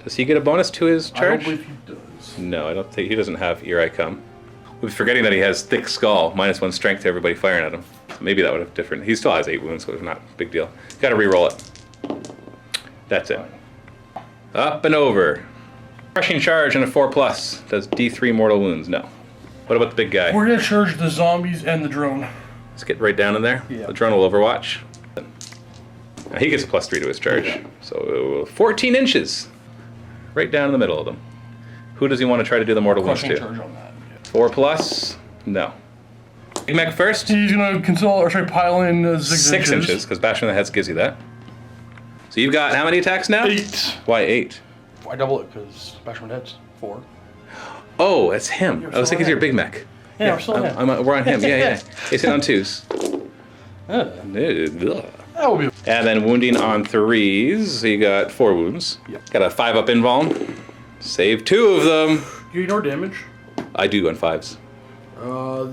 [SPEAKER 1] Does he get a bonus to his charge?
[SPEAKER 3] I don't believe he does.
[SPEAKER 1] No, I don't think he doesn't have Here I Come. We're forgetting that he has thick skull, -1 strength to everybody firing at him. So maybe that would have different. He still has 8 wounds, so it's not a big deal. Got to re-roll it. That's it. Up and over. Crushing charge and a 4+. Does D3 mortal wounds? No. What about the big guy?
[SPEAKER 3] We're going to charge the zombies and the drone.
[SPEAKER 1] Let's get right down in there.
[SPEAKER 3] Yeah.
[SPEAKER 1] The drone will overwatch. Now he gets a +3 to his charge.
[SPEAKER 3] Yeah.
[SPEAKER 1] So 14 inches. Right down in the middle of them. Who does he want to try to do the mortal wounds
[SPEAKER 3] Crushing
[SPEAKER 1] to?
[SPEAKER 3] charge on that. Yeah.
[SPEAKER 1] 4+? No. Big Mech first?
[SPEAKER 3] He's going to pile in
[SPEAKER 1] 6 inches, because bashing the heads gives you that. So you've got how many attacks now?
[SPEAKER 3] 8.
[SPEAKER 1] Why 8?
[SPEAKER 3] I double it because Bashman Head's 4.
[SPEAKER 1] Oh, that's him.
[SPEAKER 3] You're
[SPEAKER 1] I was
[SPEAKER 3] still
[SPEAKER 1] thinking
[SPEAKER 3] on
[SPEAKER 1] you're
[SPEAKER 3] him.
[SPEAKER 1] Big Mech.
[SPEAKER 3] Yeah, we're still on him.
[SPEAKER 1] We're on him. Yeah. He's hitting on 2s.
[SPEAKER 3] That will be.
[SPEAKER 1] And then wounding on 3s. So you got 4 wounds.
[SPEAKER 3] Yep.
[SPEAKER 1] Got a 5 up invuln. Save 2 of them.
[SPEAKER 3] You ignore damage.
[SPEAKER 1] I do on 5s.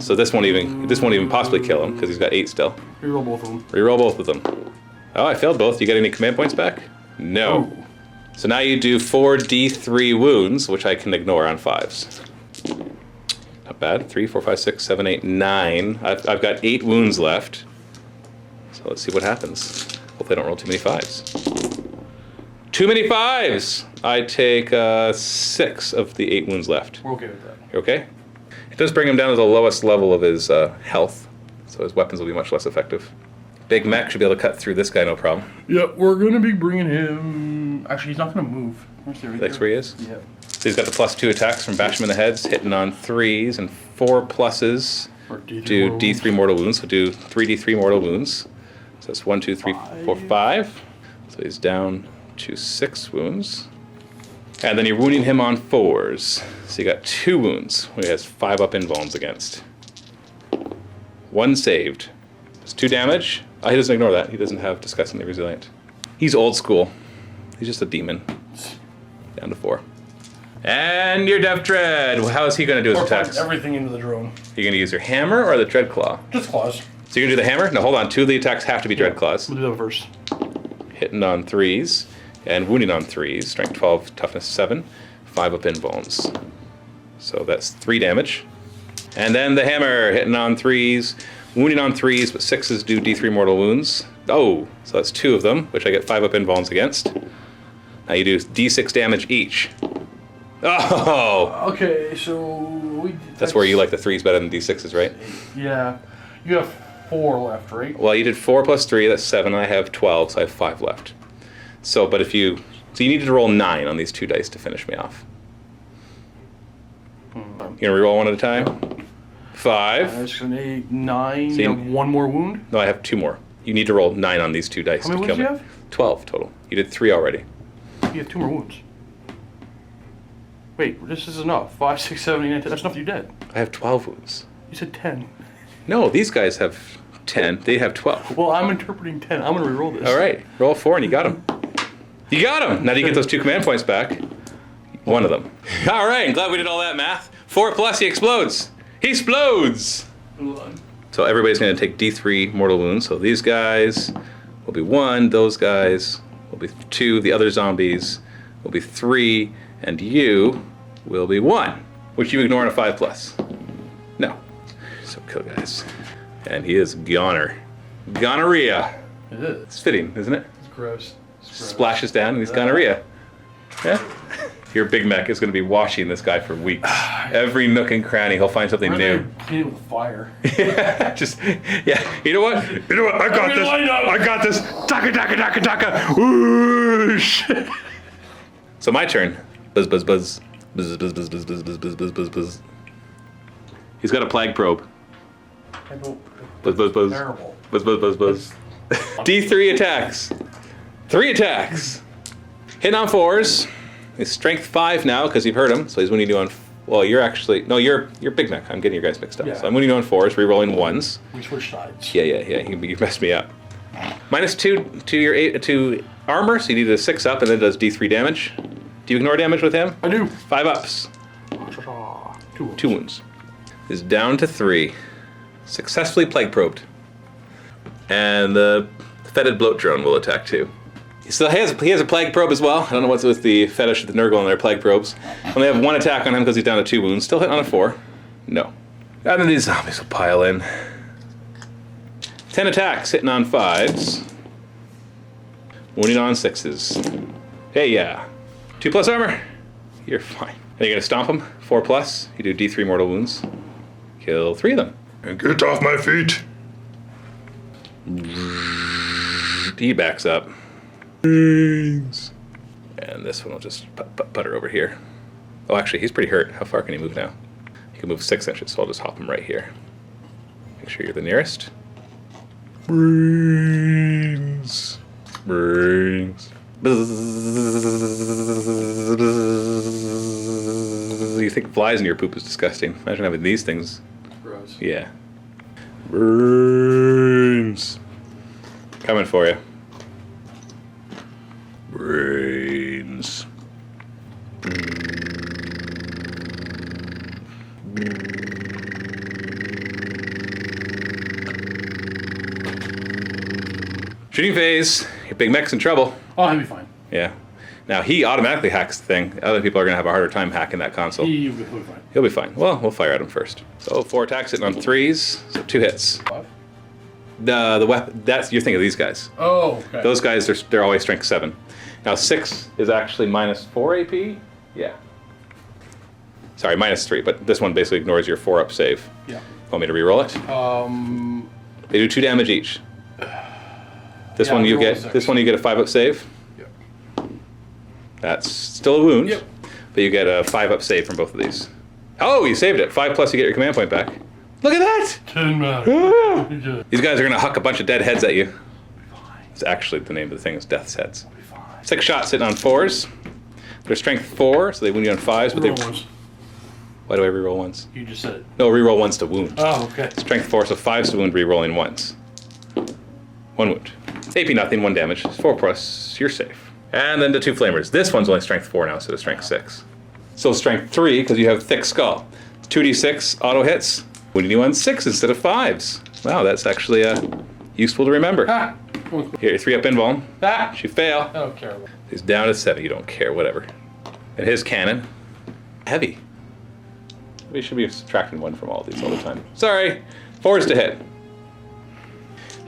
[SPEAKER 1] So this won't even possibly kill him because he's got 8 still.
[SPEAKER 3] Reroll both of them.
[SPEAKER 1] Reroll both of them. Oh, I failed both. You got any command points back? No.
[SPEAKER 3] Oh.
[SPEAKER 1] So now you do 4d3 wounds, which I can ignore on 5s. not bad. 3, 4, 5, 6, 7, 8, 9. I've got 8 wounds left. So let's see what happens. Hopefully I don't roll too many 5s. Too many 5s! I take 6 of the 8 wounds left.
[SPEAKER 3] We're okay with that.
[SPEAKER 1] You okay? It does bring him down to the lowest level of his health, so his weapons will be much less effective. Big Mech should be able to cut through this guy no problem.
[SPEAKER 3] Yeah, we're going to be bringing him... Actually, he's not going to move. Where's the
[SPEAKER 1] That's where he is?
[SPEAKER 3] Yeah.
[SPEAKER 1] So he's got the +2 attacks from Bash him in the heads, hitting on 3s and 4 pluses. Do D3 mortal wounds, so do 3D3 mortal wounds. So that's 1, 2, 3, 4, 5. So he's down to 6 wounds. And then you're wounding him on 4s. So you got 2 wounds, when he has 5 up invulns against. 1 saved. It's 2 damage. Oh, he doesn't ignore that. He doesn't have disgustingly resilient. He's old school. He's just a demon. Down to 4. And your Death Dread. Well, how is he going to do his attacks?
[SPEAKER 3] Everything into the drone.
[SPEAKER 1] Are you going to use your hammer or the Dread Claw?
[SPEAKER 3] Just claws.
[SPEAKER 1] So you're going to do the hammer? No, hold on. 2 of the attacks have to be Dread Claws.
[SPEAKER 3] We'll do that first.
[SPEAKER 1] Hitting on 3s and wounding on 3s. Strength 12, toughness 7. 5 up invulns. So that's 3 damage. And then the hammer, hitting on 3s. Wounding on 3s, but 6s do D3 mortal wounds. Oh, so that's 2 of them, which I get 5 up invulns against. Now you do D6 damage each. Oh!
[SPEAKER 3] Okay, so...
[SPEAKER 1] That's where you like the 3s better than D6s, right?
[SPEAKER 3] Yeah. You have 4 left, right?
[SPEAKER 1] Well, you did 4 plus 3, that's 7, and I have 12, so I have 5 left. So, but if you... So you needed to roll 9 on these 2 dice to finish me off. You gonna reroll one at a time? 5.
[SPEAKER 3] That's an 8, 9.
[SPEAKER 1] So
[SPEAKER 3] you have 1 more wound?
[SPEAKER 1] No, I have 2 more. You need to roll 9 on these 2 dice
[SPEAKER 3] How many
[SPEAKER 1] to kill
[SPEAKER 3] wounds
[SPEAKER 1] me.
[SPEAKER 3] do you have?
[SPEAKER 1] 12 total. You did 3 already.
[SPEAKER 3] You have 2 more wounds. Wait, this is enough. 5, 6, 7, 8, 9, 10. That's enough you did.
[SPEAKER 1] I have 12 wounds.
[SPEAKER 3] You said 10.
[SPEAKER 1] No, these guys have 10. They have 12.
[SPEAKER 3] Well, I'm interpreting 10. I'm going to reroll this.
[SPEAKER 1] All right. Roll 4 and you got him. You got him! Now do you get those 2 command points back? 1 of them. All right, I'm glad we did all that math. 4 plus, he explodes. He explodes! So everybody's going to take D3 mortal wounds. So these guys will be 1, those guys will be 2, the other zombies will be 3, and you will be 1, which you ignore on a 5 plus. No. So kill guys. And he is goner. Gonorrhea.
[SPEAKER 3] It is.
[SPEAKER 1] It's fitting, isn't it?
[SPEAKER 3] It's gross. It's gross.
[SPEAKER 1] Splashes down and he's gonorrhea. Yeah. Your Big Mech is going to be washing this guy for weeks. Every nook and cranny, he'll find something new.
[SPEAKER 3] Clean it with fire.
[SPEAKER 1] Yeah, just, yeah. You know what? You know what? I got this. I got this. Taka, taka, taka, taka. Whoosh. So my turn. Buzz, buzz, buzz. Buzz, buzz, buzz, buzz, buzz, buzz, buzz, buzz, buzz, buzz. He's got a plague probe. Buzz, buzz, buzz.
[SPEAKER 3] Terrible.
[SPEAKER 1] Buzz, buzz, buzz, buzz. D3 attacks. 3 attacks. Hitting on 4s. He's strength 5 now because you've heard him. So he's winning you on. Well, you're actually you're Big Mech. I'm getting your guys mixed up.
[SPEAKER 3] Yeah.
[SPEAKER 1] So I'm winning you on 4s, re-rolling 1s.
[SPEAKER 3] We switched sides.
[SPEAKER 1] Yeah. You messed me up. -2 to your to armor, so you need a 6 up, and then it does D3 damage. Do you ignore damage with him?
[SPEAKER 3] I do.
[SPEAKER 1] 5 ups.
[SPEAKER 3] 2 wounds.
[SPEAKER 1] 2 wounds. Is down to 3. Successfully plague probed. And the fetid bloat drone will attack too. So he has a plague probe as well. I don't know what's with the fetish of the Nurgle and their plague probes. Only have 1 attack on him because he's down to 2 wounds. Still hitting on a 4. No. And then these zombies will pile in. 10 attacks, hitting on 5s. Wounding on 6s. Hey, yeah. 2 plus armor. You're fine. And you're gonna stomp him. 4 plus. You do D3 mortal wounds. Kill 3 of them.
[SPEAKER 2] And get off my feet.
[SPEAKER 1] He backs up. And this one will just putter over here. Oh, actually, he's pretty hurt. How far can he move now? He can move 6 inches, so I'll just hop him right here. Make sure you're the nearest. Brains. You think flies in your poop is disgusting. Imagine having these things.
[SPEAKER 3] Gross.
[SPEAKER 1] Yeah. Brains. Coming for you. Brains. Shooting phase. Your Big Mech's in trouble.
[SPEAKER 3] Oh, he'll be fine.
[SPEAKER 1] Yeah. Now, he automatically hacks the thing. Other people are going to have a harder time hacking that console.
[SPEAKER 3] He'll be fine.
[SPEAKER 1] He'll be fine. Well, we'll fire at him first. So 4 attacks hitting on 3s, so 2 hits.
[SPEAKER 3] 5?
[SPEAKER 1] The weapon, you're thinking of these guys.
[SPEAKER 3] Oh, okay.
[SPEAKER 1] Those guys, they're always strength 7. Now 6 is actually minus 4 AP. Yeah. Sorry, minus 3, but this one basically ignores your 4-up save.
[SPEAKER 3] Yeah.
[SPEAKER 1] Want me to reroll it? They do 2 damage each. This one you get. This one you get a 5-up save.
[SPEAKER 3] Yep.
[SPEAKER 1] That's still a wound.
[SPEAKER 3] Yep.
[SPEAKER 1] But you get a 5-up save from both of these. Oh, you saved it. 5 plus, you get your command point back. Look at that!
[SPEAKER 3] 10 matter.
[SPEAKER 1] These guys are gonna huck a bunch of dead heads at you. It's actually the name of the thing is Death's Heads. 6 shots hitting on 4s. They're strength 4, so they wound you on 5s. But
[SPEAKER 3] Reroll 1s.
[SPEAKER 1] Why do I reroll 1s?
[SPEAKER 3] You just said it.
[SPEAKER 1] No, reroll 1s to wound.
[SPEAKER 3] Oh, okay.
[SPEAKER 1] Strength 4, so 5s to wound, rerolling 1s. 1 wound. AP nothing, 1 damage. 4 plus, you're safe. And then the 2 flamers. This one's only strength 4 now instead of strength 6. So strength 3, because you have thick skull. 2d6 auto hits, wounding you on 6 instead of 5s. Wow, that's actually useful to remember.
[SPEAKER 3] Ah.
[SPEAKER 1] Here, 3-up invuln.
[SPEAKER 3] Ah.
[SPEAKER 1] You fail.
[SPEAKER 3] I don't care.
[SPEAKER 1] He's down to 7, you don't care, whatever. And his cannon, heavy. We should be subtracting 1 from all these all the time. Sorry, 4s to hit.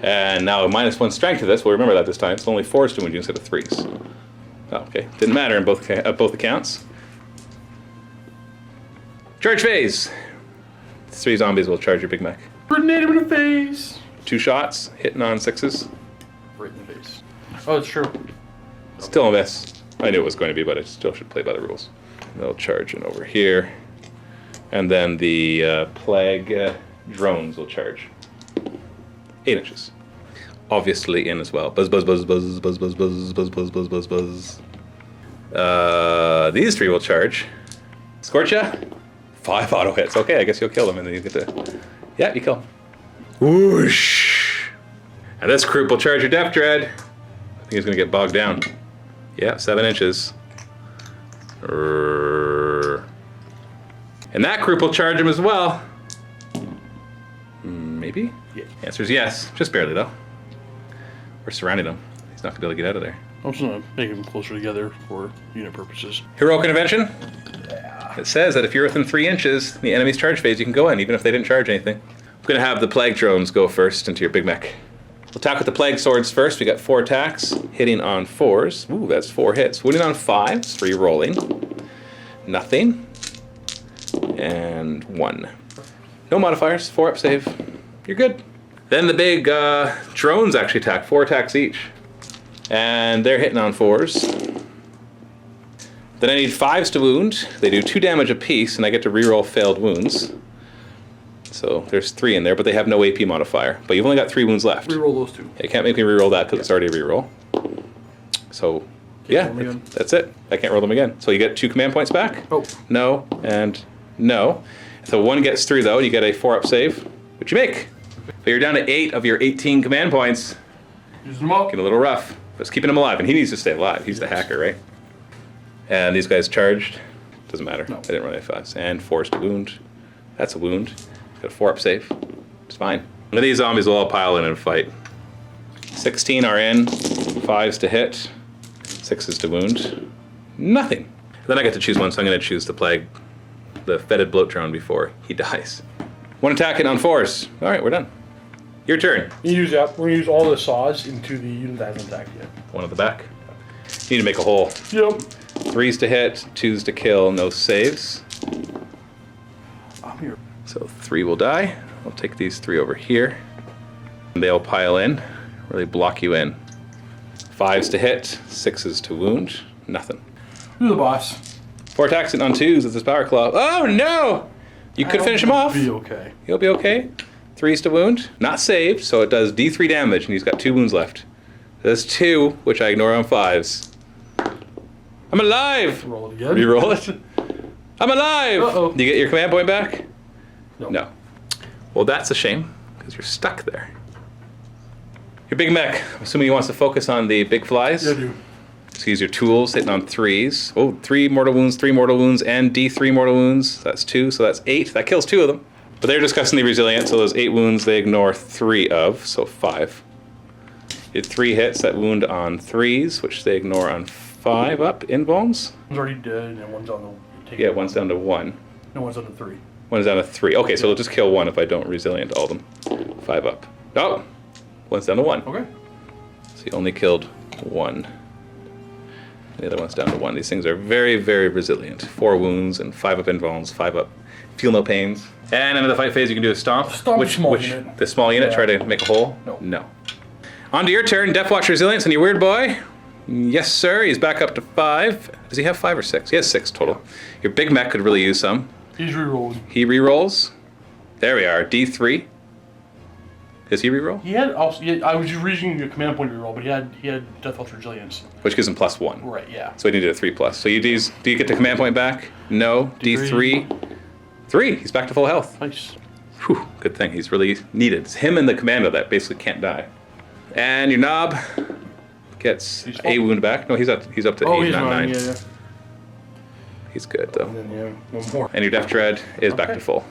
[SPEAKER 1] And now minus 1 strength to this. We'll remember that this time. It's only 4s to wound you instead of 3s. Oh, okay, didn't matter in both accounts. Charge phase. 3 zombies will charge your Big Mac.
[SPEAKER 3] Grenade him in the face.
[SPEAKER 1] 2 shots, hitting on 6s.
[SPEAKER 3] Right in the face. Oh, it's true.
[SPEAKER 1] Still a miss. I knew it was going to be, but I still should play by the rules. They'll charge in over here. And then the plague drones will charge. 8 inches. Obviously in as well. Buzz, buzz, buzz, buzz, buzz, buzz, buzz, buzz, buzz, buzz, buzz, buzz. These 3 will charge. Scorch ya? 5 auto hits. Okay, I guess you'll kill them and then you get to... Yeah, you kill them. Whoosh! And this group will charge your Death Dread. I think he's gonna get bogged down. Yeah, 7 inches. And that group will charge him as well. Maybe?
[SPEAKER 3] Yeah.
[SPEAKER 1] Answer's yes. Just barely, though. We're surrounding him. He's not going to be able to get out of there.
[SPEAKER 3] I'm just going to make them closer together for unit purposes.
[SPEAKER 1] Heroic intervention? Yeah. It says that if you're within 3 inches in the enemy's charge phase, you can go in, even if they didn't charge anything. I'm going to have the plague drones go first into your Big Mech. We'll attack with the plague swords first. We got 4 attacks, hitting on 4s. Ooh, that's 4 hits. Wounding on 5s, 3 rolling. Nothing. And 1. No modifiers, 4-up save. You're good. Then the big drones actually attack, 4 attacks each. And they're hitting on 4s. Then I need 5s to wound. They do 2 damage apiece, and I get to reroll failed wounds. So there's 3 in there, but they have no AP modifier. But you've only got 3 wounds left.
[SPEAKER 3] Reroll those 2.
[SPEAKER 1] You can't make me reroll that because it's already a reroll. So, yeah, that's it. I can't roll them again. So you get 2 command points back.
[SPEAKER 3] Oh.
[SPEAKER 1] No, and no. So 1 gets through, though. You get a 4-up save, which you make. But you're down to 8 of your 18 command points.
[SPEAKER 3] Use them up.
[SPEAKER 1] Getting a little rough. But it's keeping him alive, and he needs to stay alive. He's the hacker, right? And these guys charged. Doesn't matter.
[SPEAKER 3] No.
[SPEAKER 1] I didn't roll any 5s. And 4s to wound. That's a wound. Got a 4-up save. It's fine. And these zombies will all pile in and fight. 16 are in. 5s to hit. 6s to wound. Nothing. Then I get to choose one, so I'm going to choose the plague. The fetid bloat drone before he dies. 1 attack hit on 4s. All right, we're done. Your turn.
[SPEAKER 3] You use that. We're gonna use all the saws into the unit that hasn't attacked yet.
[SPEAKER 1] 1 at the back. You need to make a hole.
[SPEAKER 3] Yep.
[SPEAKER 1] 3s to hit, 2s to kill, no saves.
[SPEAKER 3] I'm here.
[SPEAKER 1] So 3 will die. I'll take these 3 over here. And they'll pile in, really block you in. 5s to hit, 6s to wound, nothing.
[SPEAKER 3] Who's the boss?
[SPEAKER 1] 4 attacks hitting on 2s with his power claw. Oh no! You could finish him off.
[SPEAKER 3] Be okay.
[SPEAKER 1] He'll be okay. 3s to wound, not saved, so it does D3 damage, and he's got 2 wounds left. There's 2, which I ignore on 5s. I'm alive!
[SPEAKER 3] Roll it again.
[SPEAKER 1] Reroll it. I'm alive!
[SPEAKER 3] Uh-oh.
[SPEAKER 1] Do you get your command point back?
[SPEAKER 3] No.
[SPEAKER 1] Well, that's a shame, because you're stuck there. Your Big Mech, I'm assuming he wants to focus on the big flies?
[SPEAKER 3] Yeah, I do.
[SPEAKER 1] So use your tools, hitting on 3s. Oh, 3 mortal wounds, 3 mortal wounds, and D3 mortal wounds. That's 2, so that's 8. That kills 2 of them. But they're disgustingly resilient, so those 8 wounds they ignore 3 of, so 5. You had 3 hits that wound on 3s, which they ignore on 5 up in bones.
[SPEAKER 3] One's already dead, and one's on the.
[SPEAKER 1] Yeah, one's down to 1.
[SPEAKER 3] No, one's on the 3.
[SPEAKER 1] One's down to 3. Okay, so we'll just kill 1 if I don't resilient all them. 5 up. Oh! One's down to 1.
[SPEAKER 3] Okay.
[SPEAKER 1] So you only killed 1. The other one's down to 1. These things are very, very resilient. 4 wounds and 5 up in bones, 5 up. Feel no pains. And into the fight phase, you can do a stomp.
[SPEAKER 3] Stomp small unit.
[SPEAKER 1] The small unit,
[SPEAKER 3] Yeah.
[SPEAKER 1] try to make a hole?
[SPEAKER 3] No.
[SPEAKER 1] No. On to your turn, Deffwatch Resilience and your weird boy. Yes, sir. He's back up to 5. Does he have 5 or 6? He has 6 total. Your big mech could really use some.
[SPEAKER 3] He's rerolling.
[SPEAKER 1] He rerolls. There we are. D3. Does he reroll?
[SPEAKER 3] He had also. I was just reading the command point reroll, but he had Deffwatch Resilience.
[SPEAKER 1] Which gives him +1.
[SPEAKER 3] Right. Yeah.
[SPEAKER 1] So we needed a 3+. So do you get the command point back? No. D3. 3. He's back to full health.
[SPEAKER 3] Nice.
[SPEAKER 1] Whew, good thing. He's really needed. It's him and the Kommando that basically can't die. And your knob gets a wound back. No, he's up to 8, not 9.
[SPEAKER 3] Yeah.
[SPEAKER 1] He's good though.
[SPEAKER 3] And then one more.
[SPEAKER 1] And your Def Dread is back to full.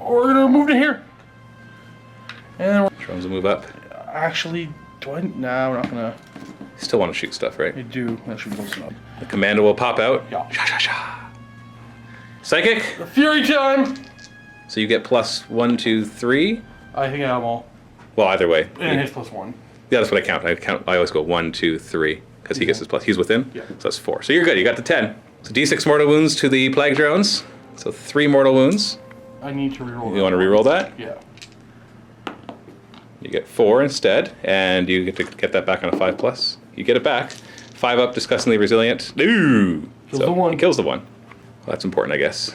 [SPEAKER 3] We're gonna move to here. And
[SPEAKER 1] Drones will move up.
[SPEAKER 3] actually, do I? Nah, we're not gonna.
[SPEAKER 1] Still want to shoot stuff, right?
[SPEAKER 3] I do. That should be close enough.
[SPEAKER 1] The Kommando will pop out.
[SPEAKER 3] Yeah.
[SPEAKER 1] Sha sha sha. Psychic.
[SPEAKER 3] The Fury time.
[SPEAKER 1] So you get +1, 2, 3.
[SPEAKER 3] I think I have them all.
[SPEAKER 1] Well, either way.
[SPEAKER 3] And his +1.
[SPEAKER 1] Yeah, that's what I count. I always go 1, 2, 3 because he gets his plus. He's within.
[SPEAKER 3] Yeah.
[SPEAKER 1] So that's 4. So you're good. You got the 10. So D6 mortal wounds to the plague drones. So 3 mortal wounds.
[SPEAKER 3] I need to reroll.
[SPEAKER 1] You want to reroll that?
[SPEAKER 3] Yeah.
[SPEAKER 1] You get 4 instead, and you get to get that back on a 5+. You get it back. 5 up, disgustingly resilient. Ooh!
[SPEAKER 3] Kills the 1.
[SPEAKER 1] He kills the 1. Well, that's important, I guess.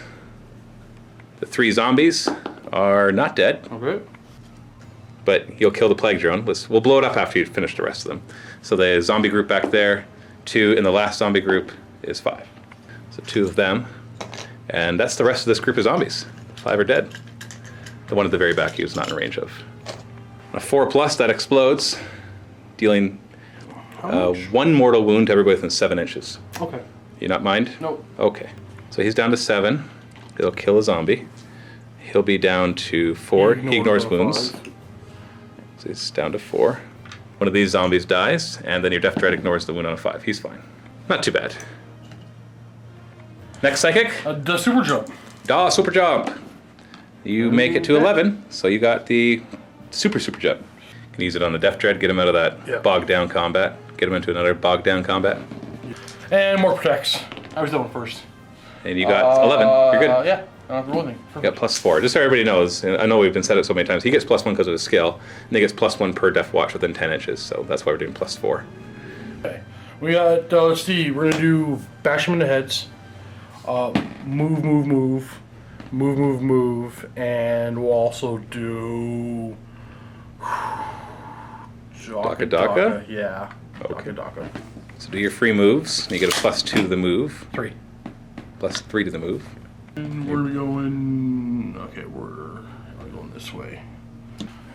[SPEAKER 1] The 3 zombies are not dead,
[SPEAKER 3] Okay.
[SPEAKER 1] but you'll kill the plague drone. We'll blow it up after you finish the rest of them. So the zombie group back there, 2 in the last zombie group is 5. So 2 of them. And that's the rest of this group of zombies. 5 are dead. The one at the very back he was not in range of. A 4+, that explodes, dealing 1 mortal wound to everybody within 7 inches.
[SPEAKER 3] Okay.
[SPEAKER 1] You not mind?
[SPEAKER 3] Nope.
[SPEAKER 1] Okay. So he's down to 7. It'll kill a zombie. He'll be down to 4. He ignores wounds. So he's down to 4. One of these zombies dies, and then your Def Dread ignores the wound on a 5. He's fine. Not too bad. Next Psychic.
[SPEAKER 3] The super jump.
[SPEAKER 1] Super jump. You make it to 11, so you got the super jump. You can use it on the Def Dread, get him out of that bogged down combat. Get him into another bogged down combat.
[SPEAKER 3] And more protects. I was doing first.
[SPEAKER 1] And you got 11. You're good.
[SPEAKER 3] Yeah. I don't have to roll anything.
[SPEAKER 1] You got +4. Just so everybody knows, and I know we've been said it so many times, he gets +1 because of his skill, and he gets +1 per Deffwatch within 10 inches, so that's why we're doing +4.
[SPEAKER 3] Okay. We got, let's see, we're gonna do bash him in the heads. Move, and we'll also do
[SPEAKER 1] Daka?
[SPEAKER 3] Yeah.
[SPEAKER 1] Okay.
[SPEAKER 3] Daka.
[SPEAKER 1] So do your free moves, and you get a +2 to the move,
[SPEAKER 3] 3.
[SPEAKER 1] +3 to the move.
[SPEAKER 3] And where are we going? Okay, we're going this way.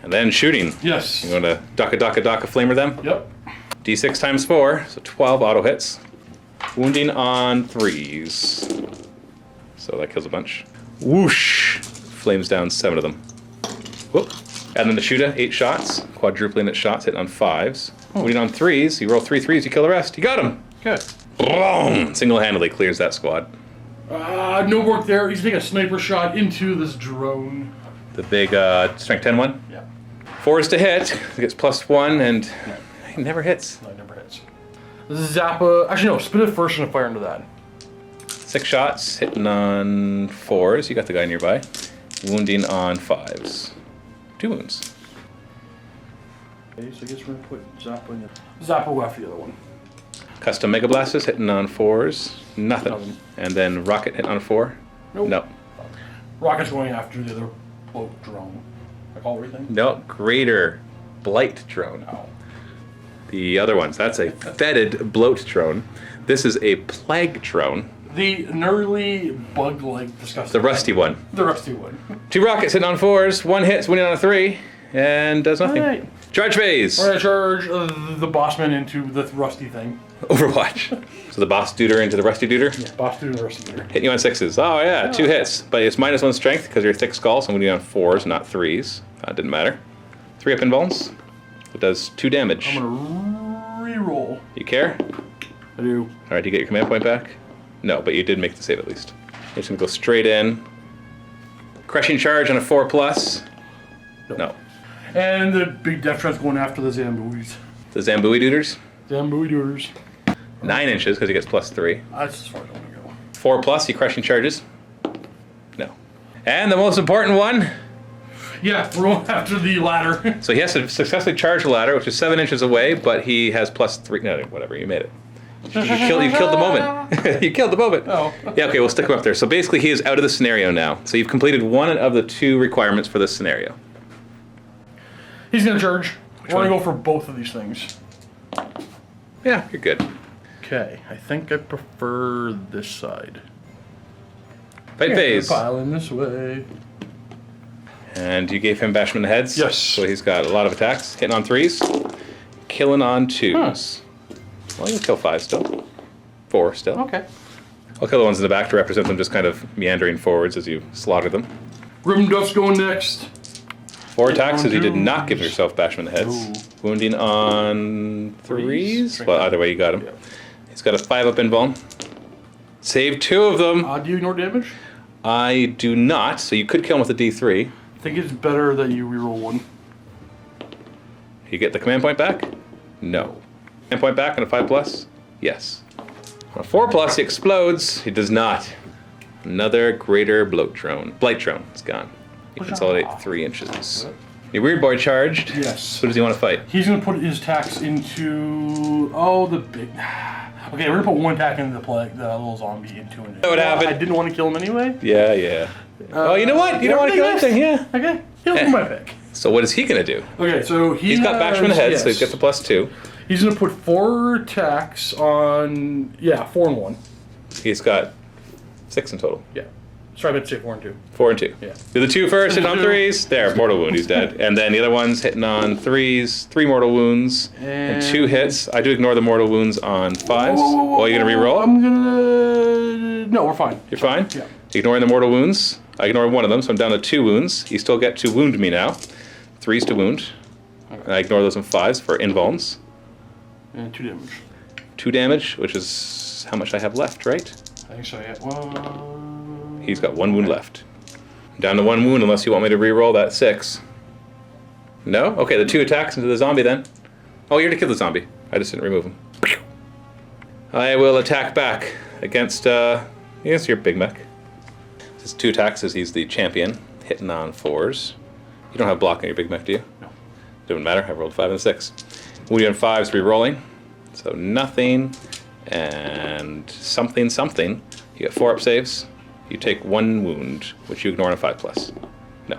[SPEAKER 1] And then shooting.
[SPEAKER 3] Yes.
[SPEAKER 1] You want to Daka flamer them?
[SPEAKER 3] Yep.
[SPEAKER 1] D6 times 4, so 12 auto hits. Wounding on 3s. So that kills a bunch. Whoosh! Flames down 7 of them. Whoop. And then the shooter, 8 shots. Quadrupling its shots, hitting on 5s. Wounding on 3s, you roll 3 3s, you kill the rest. You got him!
[SPEAKER 3] Good.
[SPEAKER 1] Boom! Single-handedly clears that squad.
[SPEAKER 3] No work there. He's taking a sniper shot into this drone.
[SPEAKER 1] The big strength 10 one.
[SPEAKER 3] Yeah.
[SPEAKER 1] 4s to hit. He gets +1, and he never hits.
[SPEAKER 3] No, it never hits. Zappa. Actually, no. Spit it first and fire into that.
[SPEAKER 1] 6 shots, hitting on 4s. You got the guy nearby. Wounding on 5s. 2 wounds.
[SPEAKER 3] Okay, so I guess we're gonna put Zappa in there. Zappa will go after the other one.
[SPEAKER 1] Custom Mega Blasters hitting on 4s. Nothing.
[SPEAKER 3] Nothing.
[SPEAKER 1] And then Rocket hitting on a 4.
[SPEAKER 3] Nope.
[SPEAKER 1] No.
[SPEAKER 3] Rocket's going after the other boat drone. I call everything.
[SPEAKER 1] No. Greater Blight Drone.
[SPEAKER 3] Oh.
[SPEAKER 1] The other ones. That's a fetid bloat drone. This is a plague drone.
[SPEAKER 3] The gnarly bug-like disgusting.
[SPEAKER 1] The rusty one.
[SPEAKER 3] The rusty one.
[SPEAKER 1] 2 rockets hitting on 4s. 1 hits, winning on a 3, and does nothing.
[SPEAKER 3] Alright.
[SPEAKER 1] Charge phase.
[SPEAKER 3] We're gonna charge the bossman into the rusty thing.
[SPEAKER 1] Overwatch. So the boss duder into the rusty duder.
[SPEAKER 3] Yeah, boss dude and the rusty dude.
[SPEAKER 1] Hitting you on 6s. Oh yeah, 2 hits. But it's -1 strength because you're thick skull, so I'm going to do on 4s, not 3s. Didn't matter. 3 up in bones. It does 2 damage.
[SPEAKER 3] I'm gonna re-roll.
[SPEAKER 1] You care?
[SPEAKER 3] I do.
[SPEAKER 1] All right, do you get your command point back? No, but you did make the save at least. You're just gonna go straight in. Crushing charge on a 4+. No.
[SPEAKER 3] And the big death threat's going after the Zambuis.
[SPEAKER 1] The Zambui Dooders?
[SPEAKER 3] Zambui Dooders.
[SPEAKER 1] 9 inches because he gets +3.
[SPEAKER 3] That's as far as I want to go.
[SPEAKER 1] 4+, he crushing charges? No. And the most important one.
[SPEAKER 3] Yeah, we're going after the ladder.
[SPEAKER 1] So he has to successfully charge the ladder, which is 7 inches away, but he has +3. No, whatever, you made it. You killed the moment. You killed the moment.
[SPEAKER 3] Oh.
[SPEAKER 1] Yeah, okay, we'll stick him up there. So basically he is out of the scenario now. So you've completed one of the 2 requirements for this scenario.
[SPEAKER 3] He's going to charge. We're
[SPEAKER 1] one?
[SPEAKER 3] going to go for both of these things.
[SPEAKER 1] Yeah, you're good.
[SPEAKER 3] Okay, I think I prefer this side.
[SPEAKER 1] Fight phase.
[SPEAKER 3] Pile in this way.
[SPEAKER 1] And you gave him bashment in the heads?
[SPEAKER 3] Yes.
[SPEAKER 1] So he's got a lot of attacks. Hitting on 3s. Killing on 2s. Well, you'll kill 5 still. 4 still.
[SPEAKER 3] Okay.
[SPEAKER 1] I'll kill the ones in the back to represent them just kind of meandering forwards as you slaughter them.
[SPEAKER 3] Grimduff's going next.
[SPEAKER 1] 4 attacks as you did not
[SPEAKER 3] 2s.
[SPEAKER 1] give yourself bashment in the heads.
[SPEAKER 3] Ooh.
[SPEAKER 1] Wounding on 3s.
[SPEAKER 3] 3s.
[SPEAKER 1] Well, either way you got him.
[SPEAKER 3] Yeah.
[SPEAKER 1] He's got a 5-up invuln. Save 2 of them.
[SPEAKER 3] Do you ignore damage?
[SPEAKER 1] I do not, so you could kill him with a D3.
[SPEAKER 3] I think it's better that you reroll 1.
[SPEAKER 1] You get the command point back? No. Command point back on a 5+? Yes. On a 4+, he explodes. He does not. Another greater bloat drone. Blight drone. It's gone. You consolidate 3 inches. Your weird boy charged.
[SPEAKER 3] Yes.
[SPEAKER 1] Who does he want to fight?
[SPEAKER 3] He's going to put his attacks into... Oh, the big... Okay, we're going to put 1 attack into the little zombie into it.
[SPEAKER 1] That would happen.
[SPEAKER 3] I didn't want to kill him anyway.
[SPEAKER 1] Yeah, yeah. Oh, you know what? You don't want to kill anything, yeah.
[SPEAKER 3] Okay, he'll be my pick.
[SPEAKER 1] So what is he going to do?
[SPEAKER 3] Okay, so
[SPEAKER 1] He's got bashment in the head, so he's got the +2.
[SPEAKER 3] He's going to put 4 attacks on... Yeah, 4 and 1.
[SPEAKER 1] He's got 6 in total.
[SPEAKER 3] Yeah. Sorry, I meant to say 4 and 2.
[SPEAKER 1] 4 and 2.
[SPEAKER 3] Yeah.
[SPEAKER 1] Do the 2 first, hitting on 3s. There, mortal wound, he's dead. And then the other one's hitting on 3s, 3 mortal wounds, and 2 hits. I do ignore the mortal wounds on 5s. Oh, are you going to reroll?
[SPEAKER 3] I'm going to... No, we're fine.
[SPEAKER 1] You're fine?
[SPEAKER 3] Yeah.
[SPEAKER 1] Ignoring the mortal wounds. I ignore one of them, so I'm down to 2 wounds. You still get to wound me now. 3s to wound. And I ignore those on 5s for invulns.
[SPEAKER 3] And 2 damage.
[SPEAKER 1] 2 damage, which is how much I have left, right?
[SPEAKER 3] I think so, yeah. Well...
[SPEAKER 1] He's got 1 wound left. I'm down to 1 wound unless you want me to re-roll that 6. No? Okay, the 2 attacks into the zombie then. Oh, you already killed the zombie. I just didn't remove him. I will attack back against your Big Mech. It's 2 attacks as he's the champion, hitting on 4s. You don't have block on your Big Mech, do you?
[SPEAKER 3] No.
[SPEAKER 1] Doesn't matter, I rolled 5 and 6. Wounding on 5s, re-rolling. So nothing, and something, something. You get 4 up saves. You take 1 wound, which you ignore on a 5+. No.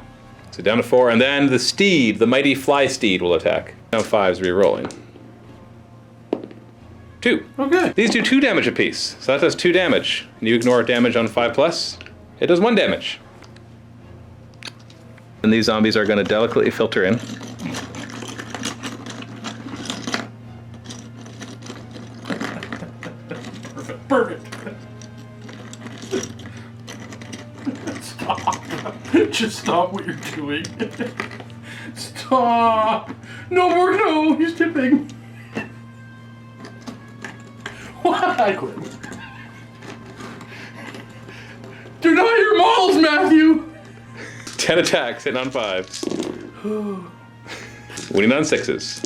[SPEAKER 1] So down to 4, and then the steed, the mighty fly steed, will attack. Now 5s re-rolling. 2.
[SPEAKER 3] Okay.
[SPEAKER 1] These do 2 damage apiece, so that does 2 damage. And you ignore damage on 5+, it does 1 damage. And these zombies are going to delicately filter in.
[SPEAKER 3] Perfect. Stop. Just stop what you're doing. Stop. No more, no. He's tipping. What? I quit. They're not your models, Matthew.
[SPEAKER 1] 10 attacks, hitting on 5s. Wounding on 6s.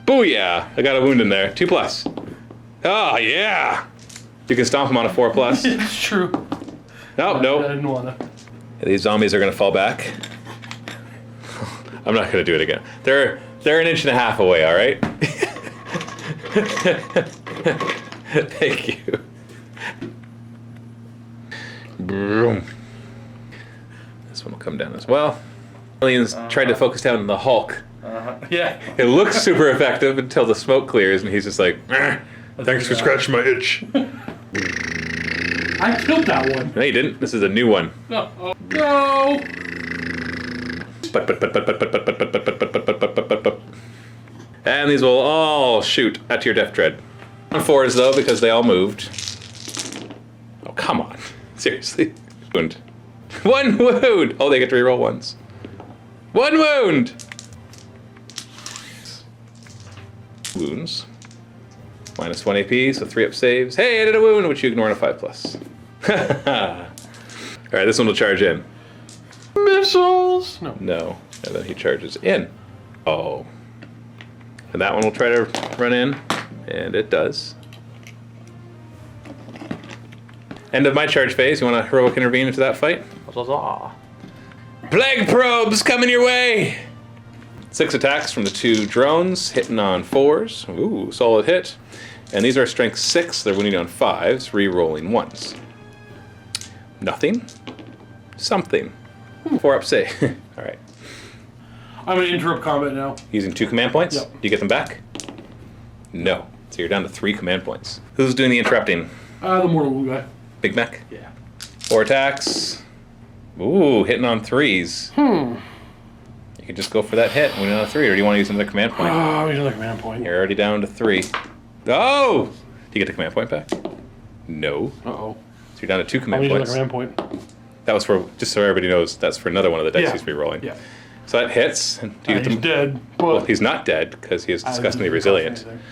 [SPEAKER 1] Booyah! I got a wound in there. 2+. Oh, yeah! You can stomp him on a 4+.
[SPEAKER 3] It's true.
[SPEAKER 1] Nope,
[SPEAKER 3] I
[SPEAKER 1] nope.
[SPEAKER 3] didn't wanna.
[SPEAKER 1] These zombies are going to fall back. I'm not going to do it again. They're 1.5 inches away, all right? Thank you. Boom. This one will come down as well. Aliens tried to focus down on the Hulk.
[SPEAKER 3] Yeah.
[SPEAKER 1] It looks super effective until the smoke clears, and he's just like,
[SPEAKER 2] Thanks for scratching my itch.
[SPEAKER 3] I killed that one.
[SPEAKER 1] no, you didn't. This is a new one.
[SPEAKER 3] No. No.
[SPEAKER 1] And these will all shoot at your Death Dread. On 4s though, because they all moved. Oh, come on. Seriously. Wound. 1 wound! Oh, they get to reroll ones. 1 wound! Wounds. Minus 1 AP, so 3 up saves. Hey, I did a wound, which you ignore on a 5+. Alright, this one will charge in.
[SPEAKER 3] Missiles! No.
[SPEAKER 1] No. And then he charges in. Oh. And that one will try to run in, and it does. End of my charge phase. You want to heroic intervene into that fight? Plague probes coming your way! 6 attacks from the 2 drones, hitting on 4s. Ooh, solid hit. And these are strength 6, they're wounding on 5s, re-rolling 1s. Nothing. Something. 4 up save. Alright.
[SPEAKER 3] I'm going to interrupt combat now.
[SPEAKER 1] Using 2 command points?
[SPEAKER 3] Yep.
[SPEAKER 1] Do you get them back? No. So you're down to 3 command points. Who's doing the interrupting?
[SPEAKER 3] The mortal wound guy.
[SPEAKER 1] Big Mech?
[SPEAKER 3] Yeah.
[SPEAKER 1] 4 attacks. Ooh, hitting on 3s. You could just go for that hit and win on a 3, or do you want to use another command point?
[SPEAKER 3] Oh, use another command point.
[SPEAKER 1] You're already down to 3. Oh! Do you get the command point back? No.
[SPEAKER 3] Uh-oh.
[SPEAKER 1] So you're down to 2
[SPEAKER 3] I'll
[SPEAKER 1] command
[SPEAKER 3] use
[SPEAKER 1] points.
[SPEAKER 3] another command point.
[SPEAKER 1] That was for, just so everybody knows, that's for another one of the dice
[SPEAKER 3] Yeah.
[SPEAKER 1] he's re-rolling.
[SPEAKER 3] Yeah.
[SPEAKER 1] So that hits. And do you get
[SPEAKER 3] He's
[SPEAKER 1] the,
[SPEAKER 3] dead, but...
[SPEAKER 1] well, he's not dead, because he is disgustingly
[SPEAKER 3] I didn't
[SPEAKER 1] resilient.
[SPEAKER 3] cost anything.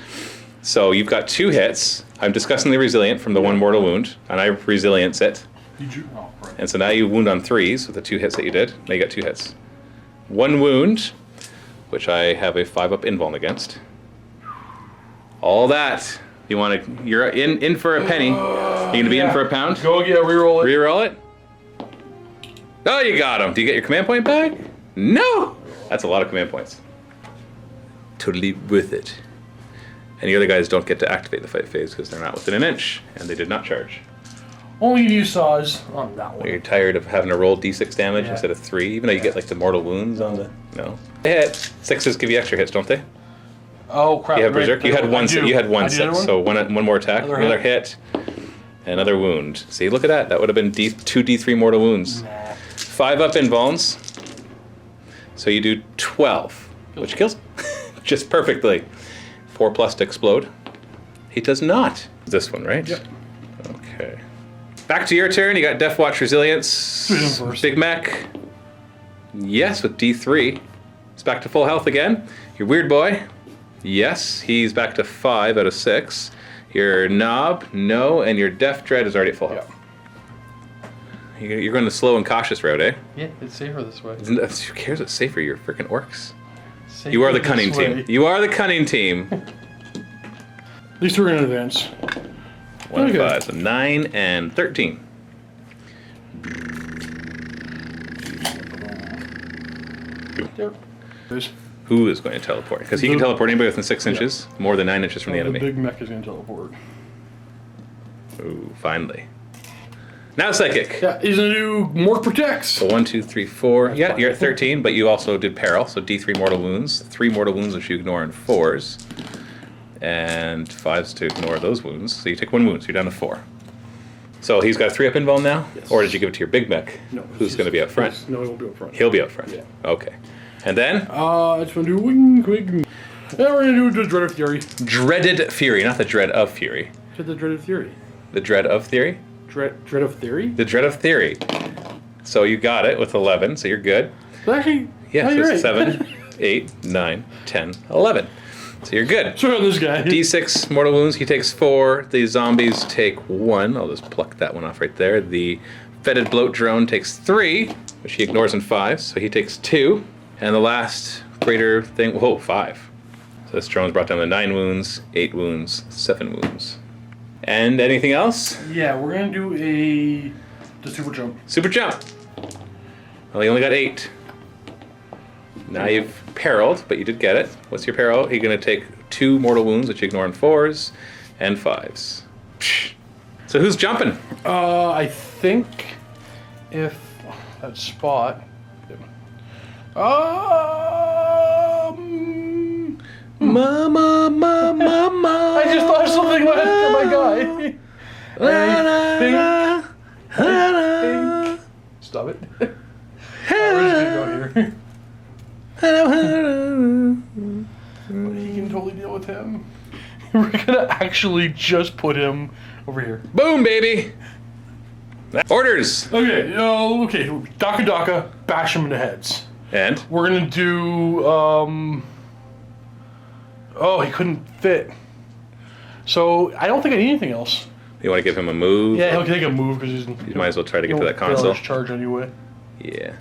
[SPEAKER 1] So you've got 2 hits. I'm disgustingly resilient from the 1 mortal wound, and I resilience it.
[SPEAKER 3] Did you? Oh, right.
[SPEAKER 1] And so now you wound on 3s with the 2 hits that you did. Now you got 2 hits. 1 wound, which I have a 5 up invuln against. All that. You want to? You're in for a penny. You're gonna be in for a pound.
[SPEAKER 3] Go again, reroll it.
[SPEAKER 1] Reroll it. Oh, you got him. Do you get your command point back? No. That's a lot of command points. Totally worth it. And the other guys don't get to activate the fight phase because they're not within an inch, and they did not charge.
[SPEAKER 3] Only you saws on that one.
[SPEAKER 1] You're tired of having to roll d6 damage
[SPEAKER 3] Yeah.
[SPEAKER 1] instead of 3, even though you get like the mortal wounds on the. No. They hit. 6s give you extra hits, don't they?
[SPEAKER 3] Oh crap!
[SPEAKER 1] You have
[SPEAKER 3] right.
[SPEAKER 1] berserk. You had one. You had one
[SPEAKER 3] I did
[SPEAKER 1] 6. So one more attack.
[SPEAKER 3] Another
[SPEAKER 1] Another hit. Another wound. See, look at that. That would have been 2 d3 mortal wounds.
[SPEAKER 3] Nah.
[SPEAKER 1] 5 up invulns. So you do 12, which kills just perfectly. 4+ to explode. He does not. This one, right?
[SPEAKER 3] Yep.
[SPEAKER 1] Okay. Back to your turn. You got Deffwatch Resilience.
[SPEAKER 3] Do him first.
[SPEAKER 1] Big Mech. Yes, with D3. He's back to full health again. Your Weird Boy. Yes, he's back to 5 out of 6. Your Knob, no, and your Deaf Dread is already at full health. You're going the slow and cautious route, eh?
[SPEAKER 3] Yeah, it's safer this way.
[SPEAKER 1] Who cares what's safer? You're freaking orcs.
[SPEAKER 3] Safer
[SPEAKER 1] You are the
[SPEAKER 3] this
[SPEAKER 1] cunning
[SPEAKER 3] way.
[SPEAKER 1] team. You are the cunning team.
[SPEAKER 3] These 2 are in advance.
[SPEAKER 1] 1
[SPEAKER 3] Okay.
[SPEAKER 1] 5, so 9 and 13.
[SPEAKER 3] There. There's
[SPEAKER 1] Who is going to teleport? Because he can teleport anybody within 6 inches, more than 9 inches from the enemy.
[SPEAKER 3] big mech is going to teleport.
[SPEAKER 1] Ooh, finally. Now psychic.
[SPEAKER 3] Yeah, he's going to do more protects.
[SPEAKER 1] So 1, 2, 3, 4. Yeah, you're at 13, but you also did peril, so D3 mortal wounds. 3 mortal wounds which you ignore in 4s. And 5s to ignore those wounds. So you take 1 wound, so you're down to 4. So he's got a 3 up invuln now?
[SPEAKER 3] Yes.
[SPEAKER 1] Or did you give it to your big mech?
[SPEAKER 3] No.
[SPEAKER 1] Who's going to be up front?
[SPEAKER 3] No, he won't be up front.
[SPEAKER 1] He'll be up front.
[SPEAKER 3] Yeah.
[SPEAKER 1] Okay. And then?
[SPEAKER 3] I just want to do wing, quick. Yeah, we're going to do the Dread of Fury.
[SPEAKER 1] Dreaded Fury, not the Dread of Fury.
[SPEAKER 3] To the Dread of Fury.
[SPEAKER 1] The Dread of Theory?
[SPEAKER 3] Dread of Theory?
[SPEAKER 1] The Dread of Theory. So you got it with 11, so you're good.
[SPEAKER 3] Actually,
[SPEAKER 1] Yeah,
[SPEAKER 3] no,
[SPEAKER 1] so
[SPEAKER 3] you're
[SPEAKER 1] it's
[SPEAKER 3] right.
[SPEAKER 1] 7, 8, 9, 10, 11. So you're good.
[SPEAKER 3] Sorry on this guy.
[SPEAKER 1] D6 mortal wounds, he takes 4. The zombies take 1. I'll just pluck that one off right there. The fetid bloat drone takes 3, which he ignores in 5, so he takes 2. And the last greater thing, whoa, 5. So this drone's brought down to 9 wounds, 8 wounds, 7 wounds. And anything else?
[SPEAKER 3] Yeah, we're going to do the super jump.
[SPEAKER 1] Super jump. Well, he only got 8. Now you've periled, but you did get it. What's your peril? You're going to take 2 mortal wounds, which you ignore in 4s, and 5s. Psh. So who's jumping?
[SPEAKER 3] I think if that spot.
[SPEAKER 1] Mama, mama, mama.
[SPEAKER 3] I just thought of something when I my guy. I think. Stop it. We're just gonna go here. He can totally deal with him. We're gonna actually just put him over here.
[SPEAKER 1] Boom, baby. Orders.
[SPEAKER 3] Okay, okay. Daka Daka, bash him in the heads.
[SPEAKER 1] And?
[SPEAKER 3] We're gonna do, oh, he couldn't fit. So I don't think I need anything else.
[SPEAKER 1] You want to give him a move?
[SPEAKER 3] Yeah, he'll take a move because he's.
[SPEAKER 1] You might as well try to get to that console.
[SPEAKER 3] Charge anyway.
[SPEAKER 1] Yeah.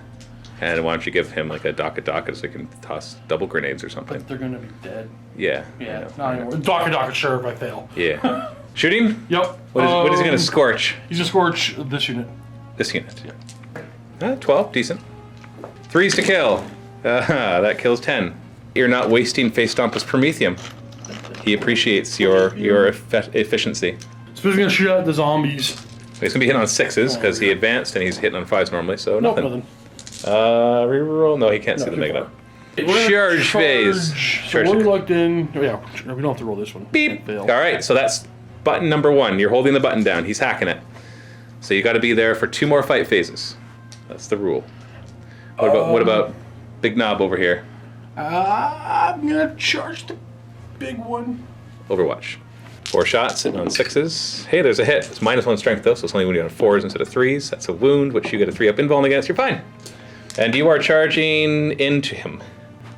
[SPEAKER 1] And why don't you give him like a docket so he can toss double grenades or something?
[SPEAKER 3] But they're gonna be dead.
[SPEAKER 1] Yeah.
[SPEAKER 3] Yeah, not anymore. Docket, sure, if I fail.
[SPEAKER 1] Yeah. Shooting?
[SPEAKER 3] Yep.
[SPEAKER 1] What is he gonna scorch?
[SPEAKER 3] He's gonna scorch this unit.
[SPEAKER 1] This unit. Yeah. 12, decent. 3s to kill. That kills 10. You're not wasting Face Stomp as Prometheum. He appreciates your efficiency.
[SPEAKER 3] So he's gonna shoot at the zombies.
[SPEAKER 1] He's gonna be hitting on 6s because he advanced and he's hitting on 5s normally, so
[SPEAKER 3] Nope,
[SPEAKER 1] nothing.
[SPEAKER 3] nothing.
[SPEAKER 1] Reroll? No, he can't see the negative. Charge phase.
[SPEAKER 3] So we're locked in. Oh, yeah, we don't have to roll this one.
[SPEAKER 1] Beep. All right, so that's button number 1. You're holding the button down. He's hacking it. So you got to be there for 2 more fight phases. That's the rule. What about Big Knob over here?
[SPEAKER 3] I'm gonna charge the big one.
[SPEAKER 1] Overwatch. 4 shots, sitting on 6s. Hey, there's a hit. It's -1 strength though, so it's only when you're on 4s instead of 3s. That's a wound, which you get a 3-up invuln against. You're fine. And you are charging into him.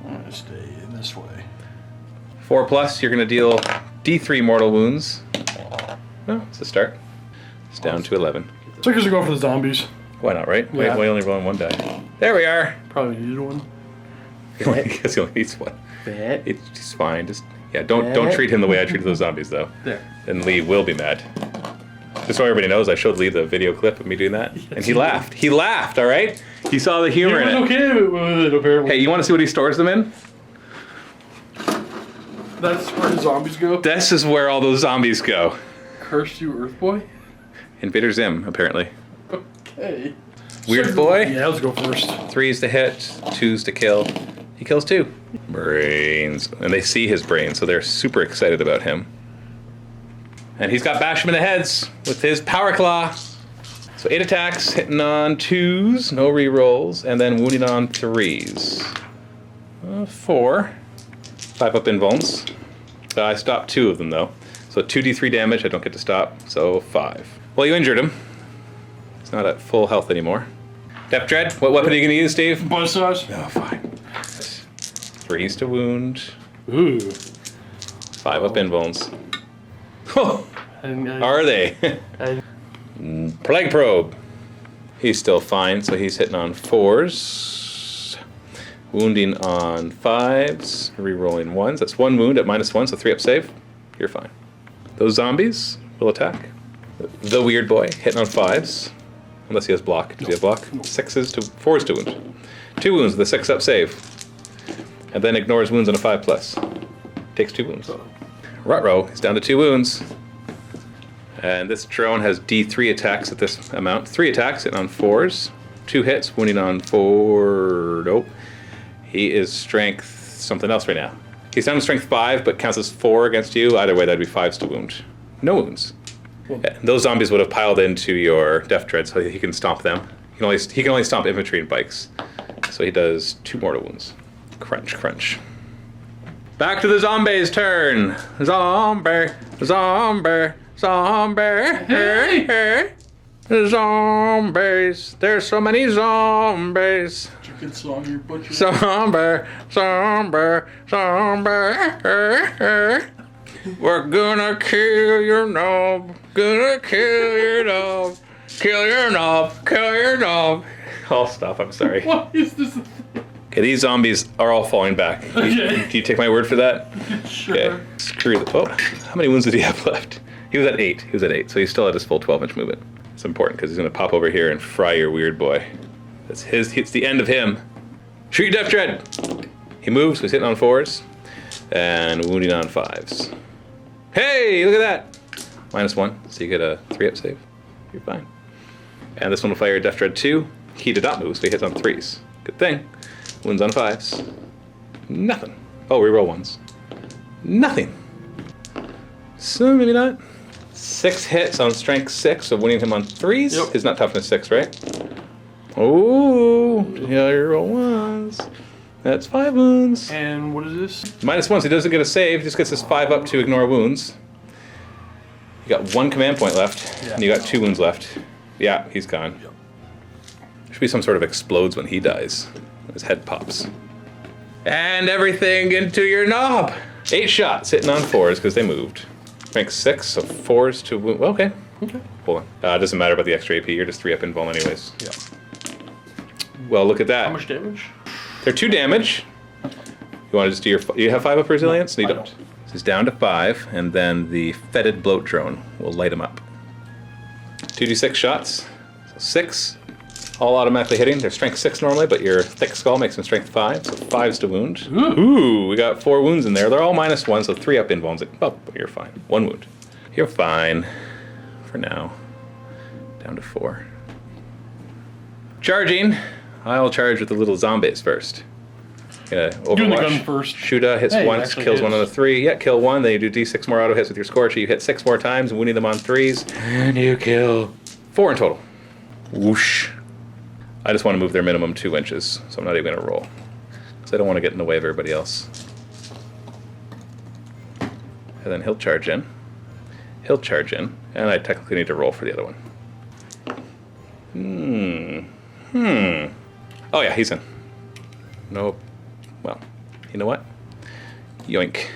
[SPEAKER 3] I'm gonna stay in this way.
[SPEAKER 1] 4+, you're going to deal D3 mortal wounds. No, it's a start. It's down to 11.
[SPEAKER 3] So I guess we go for the zombies.
[SPEAKER 1] Why not, right?
[SPEAKER 3] Yeah.
[SPEAKER 1] We only roll 1 die. There we are.
[SPEAKER 3] Probably needed one.
[SPEAKER 1] I guess he only needs 1.
[SPEAKER 3] Bet.
[SPEAKER 1] It's fine. Just don't treat him the way I treated those zombies though.
[SPEAKER 3] There.
[SPEAKER 1] And Lee will be mad. Just so everybody knows, I showed Lee the video clip of me doing that, and he laughed. He laughed. All right. He saw the humor in it.
[SPEAKER 3] Okay with it apparently.
[SPEAKER 1] Hey, you want to see what he stores them in?
[SPEAKER 3] That's where the zombies go.
[SPEAKER 1] This is where all those zombies go.
[SPEAKER 3] Curse you, Earth Boy.
[SPEAKER 1] Invader Zim, apparently.
[SPEAKER 3] Okay.
[SPEAKER 1] Weird boy.
[SPEAKER 3] Yeah, let's go first.
[SPEAKER 1] 3s to hit, 2s to kill. He kills 2. Brains. And they see his brains, so they're super excited about him. And he's got bash him in the heads with his Power Claw. So 8 attacks, hitting on 2s, no rerolls, and then wounding on 3s. 4. 5-up invulns. I stopped 2 of them though. So 2d3 damage, I don't get to stop, so 5. Well, you injured him. He's not at full health anymore. Depth Dread, what weapon are you going to use, Steve?
[SPEAKER 3] Buzzsaws.
[SPEAKER 1] Oh, fine. 3s to wound.
[SPEAKER 3] Ooh.
[SPEAKER 1] 5-up invulns. Oh, are they? Plague Probe. He's still fine, so he's hitting on 4s. Wounding on 5s. Rerolling 1s. That's 1 wound at -1, so 3-up save. You're fine. Those zombies will attack. The weird boy hitting on 5s. Unless he has block. Does he have block? 6s to 4s to wound. 2 wounds with a 6-up save. And then ignores wounds on a 5+. Takes 2 wounds. Rutro is down to 2 wounds. And this drone has D3 attacks at this amount. 3 attacks, hitting on 4s. 2 hits, wounding on 4. Nope. He is strength something else right now. He's down to strength 5, but counts as 4 against you. Either way, that'd be 5s to wound. No wounds. Yeah, those zombies would have piled into your Death Dread, so he can stomp them. He can only stomp infantry and bikes. So he does 2 mortal wounds. Crunch, crunch. Back to the zombies' turn. Zombie, zombie, zombie. Hey, hey. Zombies. There's so many zombies.
[SPEAKER 3] Good song you're butchering.
[SPEAKER 1] Zombie, zombie, zombie. We're gonna kill your knob. Gonna kill your knob. Kill your knob. Kill your knob. I'll stop. I'm sorry.
[SPEAKER 3] What is this?
[SPEAKER 1] Okay, these zombies are all falling back.
[SPEAKER 3] Okay.
[SPEAKER 1] Do you take my word for that?
[SPEAKER 3] Sure.
[SPEAKER 1] Okay. Screw the. Oh, how many wounds did he have left? He was at 8. He was at 8, so he's still at his full 12-inch movement. It's important because he's gonna pop over here and fry your weird boy. That's his. It's the end of him. Shoot your Death Dread. He moves. So he's hitting on 4s and wounding on 5s. Hey, look at that. -1, so you get a 3-up save. You're fine. And this one will fire Death Dread 2. He did not move, so he hits on 3s. Good thing. Wounds on 5s. Nothing. Oh, reroll 1s. Nothing. So maybe not. 6 hits on strength 6, so winning him on 3s.
[SPEAKER 3] Yep.
[SPEAKER 1] He's not toughness 6, right? Oh, yeah, reroll 1s. That's 5 wounds.
[SPEAKER 3] And what is this?
[SPEAKER 1] -1, so he doesn't get a save, he just gets his 5 up to ignore wounds. You got 1 command point left, and you got 2 wounds left. Yeah, he's gone.
[SPEAKER 3] Yep.
[SPEAKER 1] Should be some sort of explodes when he dies. His head pops. And everything into your knob. 8 shots, hitting on 4s because they moved. Strength 6, so 4s to wound. Well, okay.
[SPEAKER 3] Okay.
[SPEAKER 1] Hold on. It doesn't matter about the extra AP. You're just 3 up invul anyways.
[SPEAKER 3] Yeah.
[SPEAKER 1] Well, look at that.
[SPEAKER 3] How much damage?
[SPEAKER 1] They're 2 damage. You want to just do your... You have 5 up resilience? No, you don't. So he's down to 5, and then the fetid bloat drone will light him up. 2d6 shots. So 6. All automatically hitting. They're strength 6 normally, but your thick skull makes them strength 5, so 5s to wound. Ooh, we got 4 wounds in there. They're all -1, so 3 up invulns. Oh, you're fine. 1 wound. You're fine. For now. Down to 4. Charging. I'll charge with the little zombies first.
[SPEAKER 3] Doing the gun first.
[SPEAKER 1] Shoota hits once, kills 1 on the 3. Yeah, kill 1. Then you do d6 more auto hits with your Scorcher. You hit 6 more times, wounding them on 3s. And you kill 4 in total. Whoosh. I just want to move their minimum 2 inches, so I'm not even going to roll. Because I don't want to get in the way of everybody else. And then he'll charge in. He'll charge in. And I technically need to roll for the other one. Oh yeah, he's in. Nope. Well, you know what? Yoink.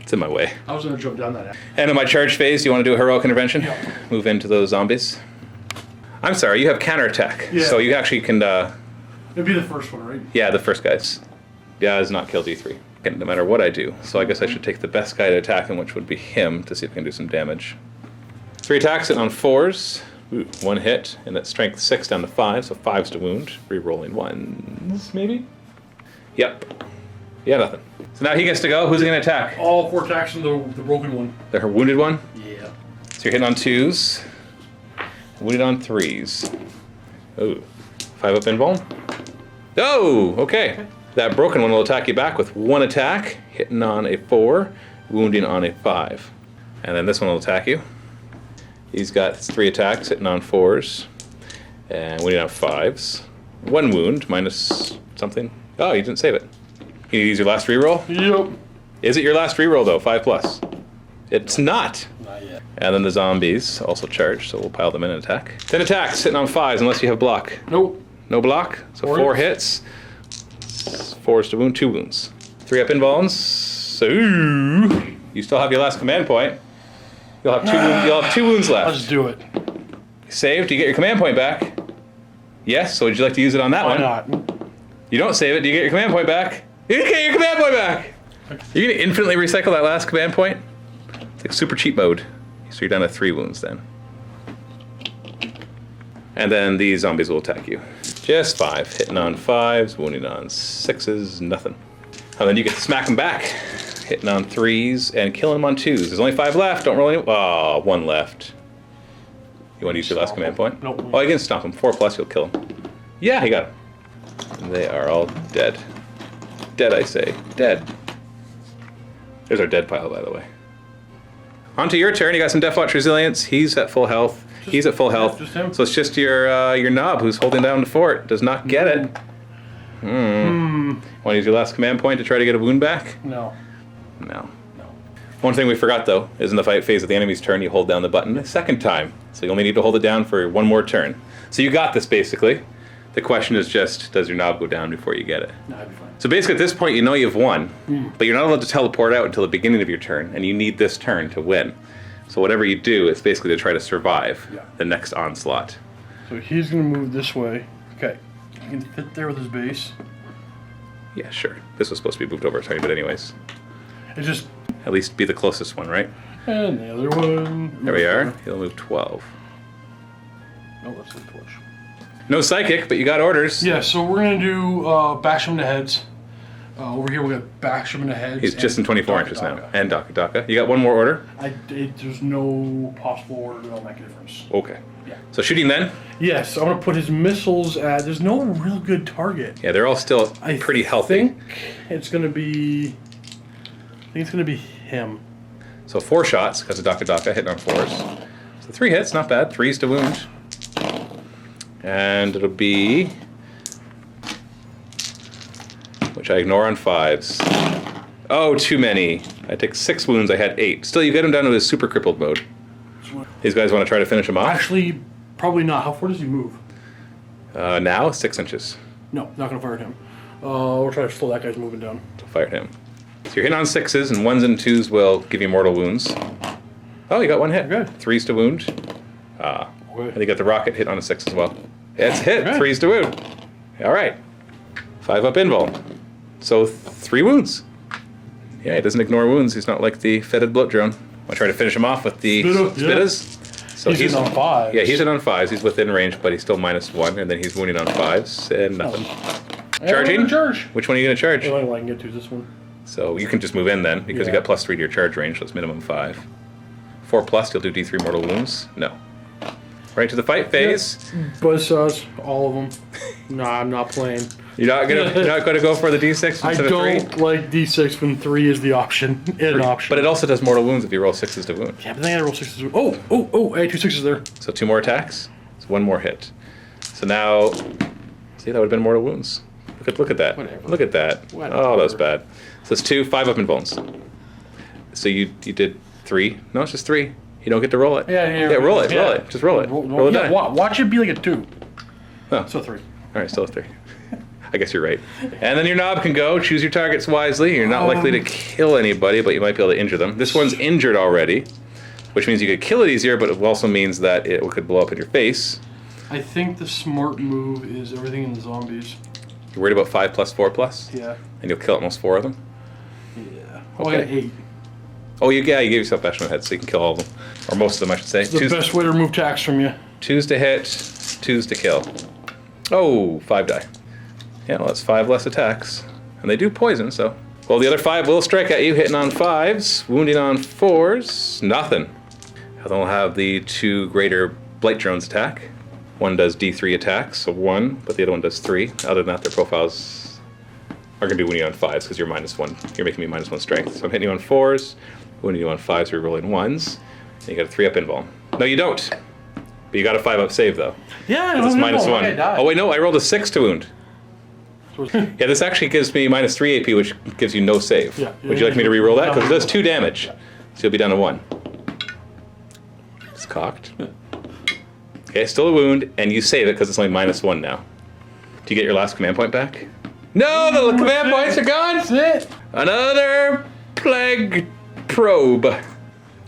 [SPEAKER 1] It's in my way.
[SPEAKER 3] I was going to jump down that.
[SPEAKER 1] And in my charge phase, you want to do a heroic intervention?
[SPEAKER 3] Yeah.
[SPEAKER 1] Move into those zombies. I'm sorry, you have counterattack.
[SPEAKER 3] Yeah.
[SPEAKER 1] So you actually can...
[SPEAKER 3] It'd be the first one, right?
[SPEAKER 1] Yeah, the first guys. Yeah, does not kill D3. No matter what I do. So I guess I should take the best guy to attack him, which would be him, to see if I can do some damage. 3 attacks, hitting on 4s. Ooh, 1 hit, and it's strength 6 down to 5, so 5s to wound. Re-rolling 1s, maybe? Yep. Yeah, nothing. So now he gets to go. Who's he going to attack?
[SPEAKER 3] All 4 attacks from the broken one.
[SPEAKER 1] The wounded one?
[SPEAKER 3] Yeah.
[SPEAKER 1] So you're hitting on 2s. Wounded on 3s. Ooh. 5 up invuln. Oh, okay. That broken one will attack you back with 1 attack, hitting on a 4, wounding on a 5. And then this one will attack you. He's got 3 attacks, hitting on 4s, and wounding on 5s. 1 wound, minus something. Oh, you didn't save it. You need to use your last reroll?
[SPEAKER 3] Yep.
[SPEAKER 1] Is it your last reroll, though? 5+. It's not.
[SPEAKER 3] Not yet.
[SPEAKER 1] And then the zombies also charge, so we'll pile them in and attack. 10 attacks, hitting on 5s, unless you have block.
[SPEAKER 3] Nope.
[SPEAKER 1] No block, so 4 hits. 4s to wound, 2 wounds. 3 up invulns. So you still have your last command point. You'll have 2 wounds. You'll have 2 wounds left.
[SPEAKER 3] I'll just do it.
[SPEAKER 1] Save. Do you get your command point back? Yes. So would you like to use it on that
[SPEAKER 3] Why
[SPEAKER 1] one?
[SPEAKER 3] not?
[SPEAKER 1] You don't save it. Do you get your command point back? You get your command point back. You're gonna infinitely recycle that last command point. It's like super cheat mode. So you're down to 3 wounds then. And then these zombies will attack you. Just 5. Hitting on 5s, wounding on 6s, nothing. And then you get to smack them back. Hitting on 3s and killing them on 2s. There's only 5 left. Don't roll any. Oh, 1 left. You want to use your last command point?
[SPEAKER 3] Nope.
[SPEAKER 1] Oh, you can stomp them. 4+, you'll kill them. Yeah, he got him. And they are all dead. Dead, I say. Dead. There's our dead pile, by the way. On to your turn. You got some Deffwatch resilience. He's at full health. He's at full health.
[SPEAKER 3] Just him.
[SPEAKER 1] So it's just your knob who's holding down the fort. Does not get it. Want to use your last command point to try to get a wound back?
[SPEAKER 3] No.
[SPEAKER 1] No. One thing we forgot, though, is in the fight phase of the enemy's turn, you hold down the button a second time. So you only need to hold it down for 1 more turn. So you got this, basically. The question is just, does your knob go down before you get it?
[SPEAKER 3] No, I'd be fine.
[SPEAKER 1] So basically, at this point, you know you've won, but you're not allowed to teleport out until the beginning of your turn, and you need this turn to win. So whatever you do, it's basically to try to survive the next onslaught.
[SPEAKER 3] So he's going to move this way. Okay. He can fit there with his base.
[SPEAKER 1] Yeah, sure. This was supposed to be moved over a tiny bit anyways.
[SPEAKER 3] It's just...
[SPEAKER 1] At least be the closest one, right?
[SPEAKER 3] And the other one...
[SPEAKER 1] There we are. He'll move 12.
[SPEAKER 3] Oh, that's the torch.
[SPEAKER 1] No psychic, but you got orders.
[SPEAKER 3] Yeah, so we're going to do bash him in the heads. Over here we got bash him in the heads.
[SPEAKER 1] He's just in 24 inches now. And Daka Daka. You got 1 more order?
[SPEAKER 3] There's no possible order that'll make a difference.
[SPEAKER 1] Okay.
[SPEAKER 3] Yeah.
[SPEAKER 1] So shooting then?
[SPEAKER 3] Yes, I'm going to put his missiles at... There's no real good target.
[SPEAKER 1] Yeah, they're all still pretty healthy.
[SPEAKER 3] I think it's going to be... I think it's going to be him.
[SPEAKER 1] So 4 shots, because of Daka Daka, hitting on 4s. So 3 hits, not bad. 3s to wound. And it'll be... which I ignore on 5s. Oh, too many. I take 6 wounds, I had 8. Still, you get him down to his super crippled mode. These guys want to try to finish him off?
[SPEAKER 3] Actually, probably not. How far does he move?
[SPEAKER 1] Now, 6 inches.
[SPEAKER 3] No, not going to fire at him. We'll try to slow that guy's moving down.
[SPEAKER 1] So fire him. So you're hitting on 6s, and 1s and 2s will give you mortal wounds. Oh, you got 1 hit.
[SPEAKER 3] Good.
[SPEAKER 1] 3s to wound. And you got the rocket hit on a 6 as well. It's hit.
[SPEAKER 3] Okay.
[SPEAKER 1] 3s to wound. All right. 5 up invul. So 3 wounds. Yeah, he doesn't ignore wounds. He's not like the fetid bloat drone. I'll try to finish him off with the Spittas. So
[SPEAKER 3] he's on 5s.
[SPEAKER 1] Yeah, he's in on 5s. He's within range, but he's still -1, and then he's wounding on 5s and nothing. Charging?
[SPEAKER 3] Charge.
[SPEAKER 1] Which one are you going to charge?
[SPEAKER 3] The only one I can get to is this one.
[SPEAKER 1] So you can just move in then, because you got +3 to your charge range, so it's minimum 5. 4+, you'll do D3 mortal wounds? No. Right to the fight phase.
[SPEAKER 3] Buzzsaws, all of them. Nah, I'm not playing.
[SPEAKER 1] You're not gonna go for the D6
[SPEAKER 3] I
[SPEAKER 1] instead of 3?
[SPEAKER 3] don't like D6 when 3 is the option. An option.
[SPEAKER 1] But it also does mortal wounds if you roll 6s to wound.
[SPEAKER 3] Yeah, but then I gotta roll 6s. Oh, I had 2 6s there.
[SPEAKER 1] So 2 more attacks. It's 1 more hit. So now, see, that would have been mortal wounds. Look at that.
[SPEAKER 3] Whatever.
[SPEAKER 1] Look at that.
[SPEAKER 3] Whatever.
[SPEAKER 1] Oh, that was bad. So it's 2, 5 up in bones. So you did 3. No, it's just 3. You don't get to roll it.
[SPEAKER 3] Yeah,
[SPEAKER 1] roll it. Just roll it. Roll it
[SPEAKER 3] yeah,
[SPEAKER 1] die.
[SPEAKER 3] watch it be like a 2.
[SPEAKER 1] Oh.
[SPEAKER 3] So 3.
[SPEAKER 1] All right, still a 3. I guess you're right. And then your knob can go. Choose your targets wisely. You're not likely to kill anybody, but you might be able to injure them. This one's injured already, which means you could kill it easier, but it also means that it could blow up in your face.
[SPEAKER 3] I think the smart move is everything in the zombies.
[SPEAKER 1] You're worried about 5+, 4+?
[SPEAKER 3] Yeah.
[SPEAKER 1] And you'll kill almost 4 of them?
[SPEAKER 3] Yeah. Oh, I got 8.
[SPEAKER 1] Oh, you gave yourself bash on the head, so you can kill all of them. Or most of them, I should say.
[SPEAKER 3] It's the best way to remove tax from you.
[SPEAKER 1] 2s to hit, 2s to kill. Oh, 5 die. Yeah, well, that's 5 less attacks. And they do poison, so. Well, the other 5 will strike at you, hitting on 5s, wounding on 4s, nothing. And then we'll have the 2 greater blight drones attack. One does D3 attacks, so 1, but the other one does 3. Other than that, their profiles are going to be wounding on 5s because you're -1. You're making me -1 strength. So I'm hitting you on 4s, wounding you on 5s, re-rolling 1s. And you got a 3 up invul. No, you don't. But you got a 5 up save, though.
[SPEAKER 3] Yeah,
[SPEAKER 1] It's -1. Oh, wait, no, I rolled a 6 to wound. Yeah, this actually gives me -3 AP, which gives you no save.
[SPEAKER 3] Yeah.
[SPEAKER 1] Would you like me to re-roll that? Because it does 2 damage. So you'll be down to 1. It's cocked. Okay, still a wound, and you save it because it's only -1 now. Do you get your last command point back? No, the command points are gone!
[SPEAKER 3] That's it.
[SPEAKER 1] Another plague probe.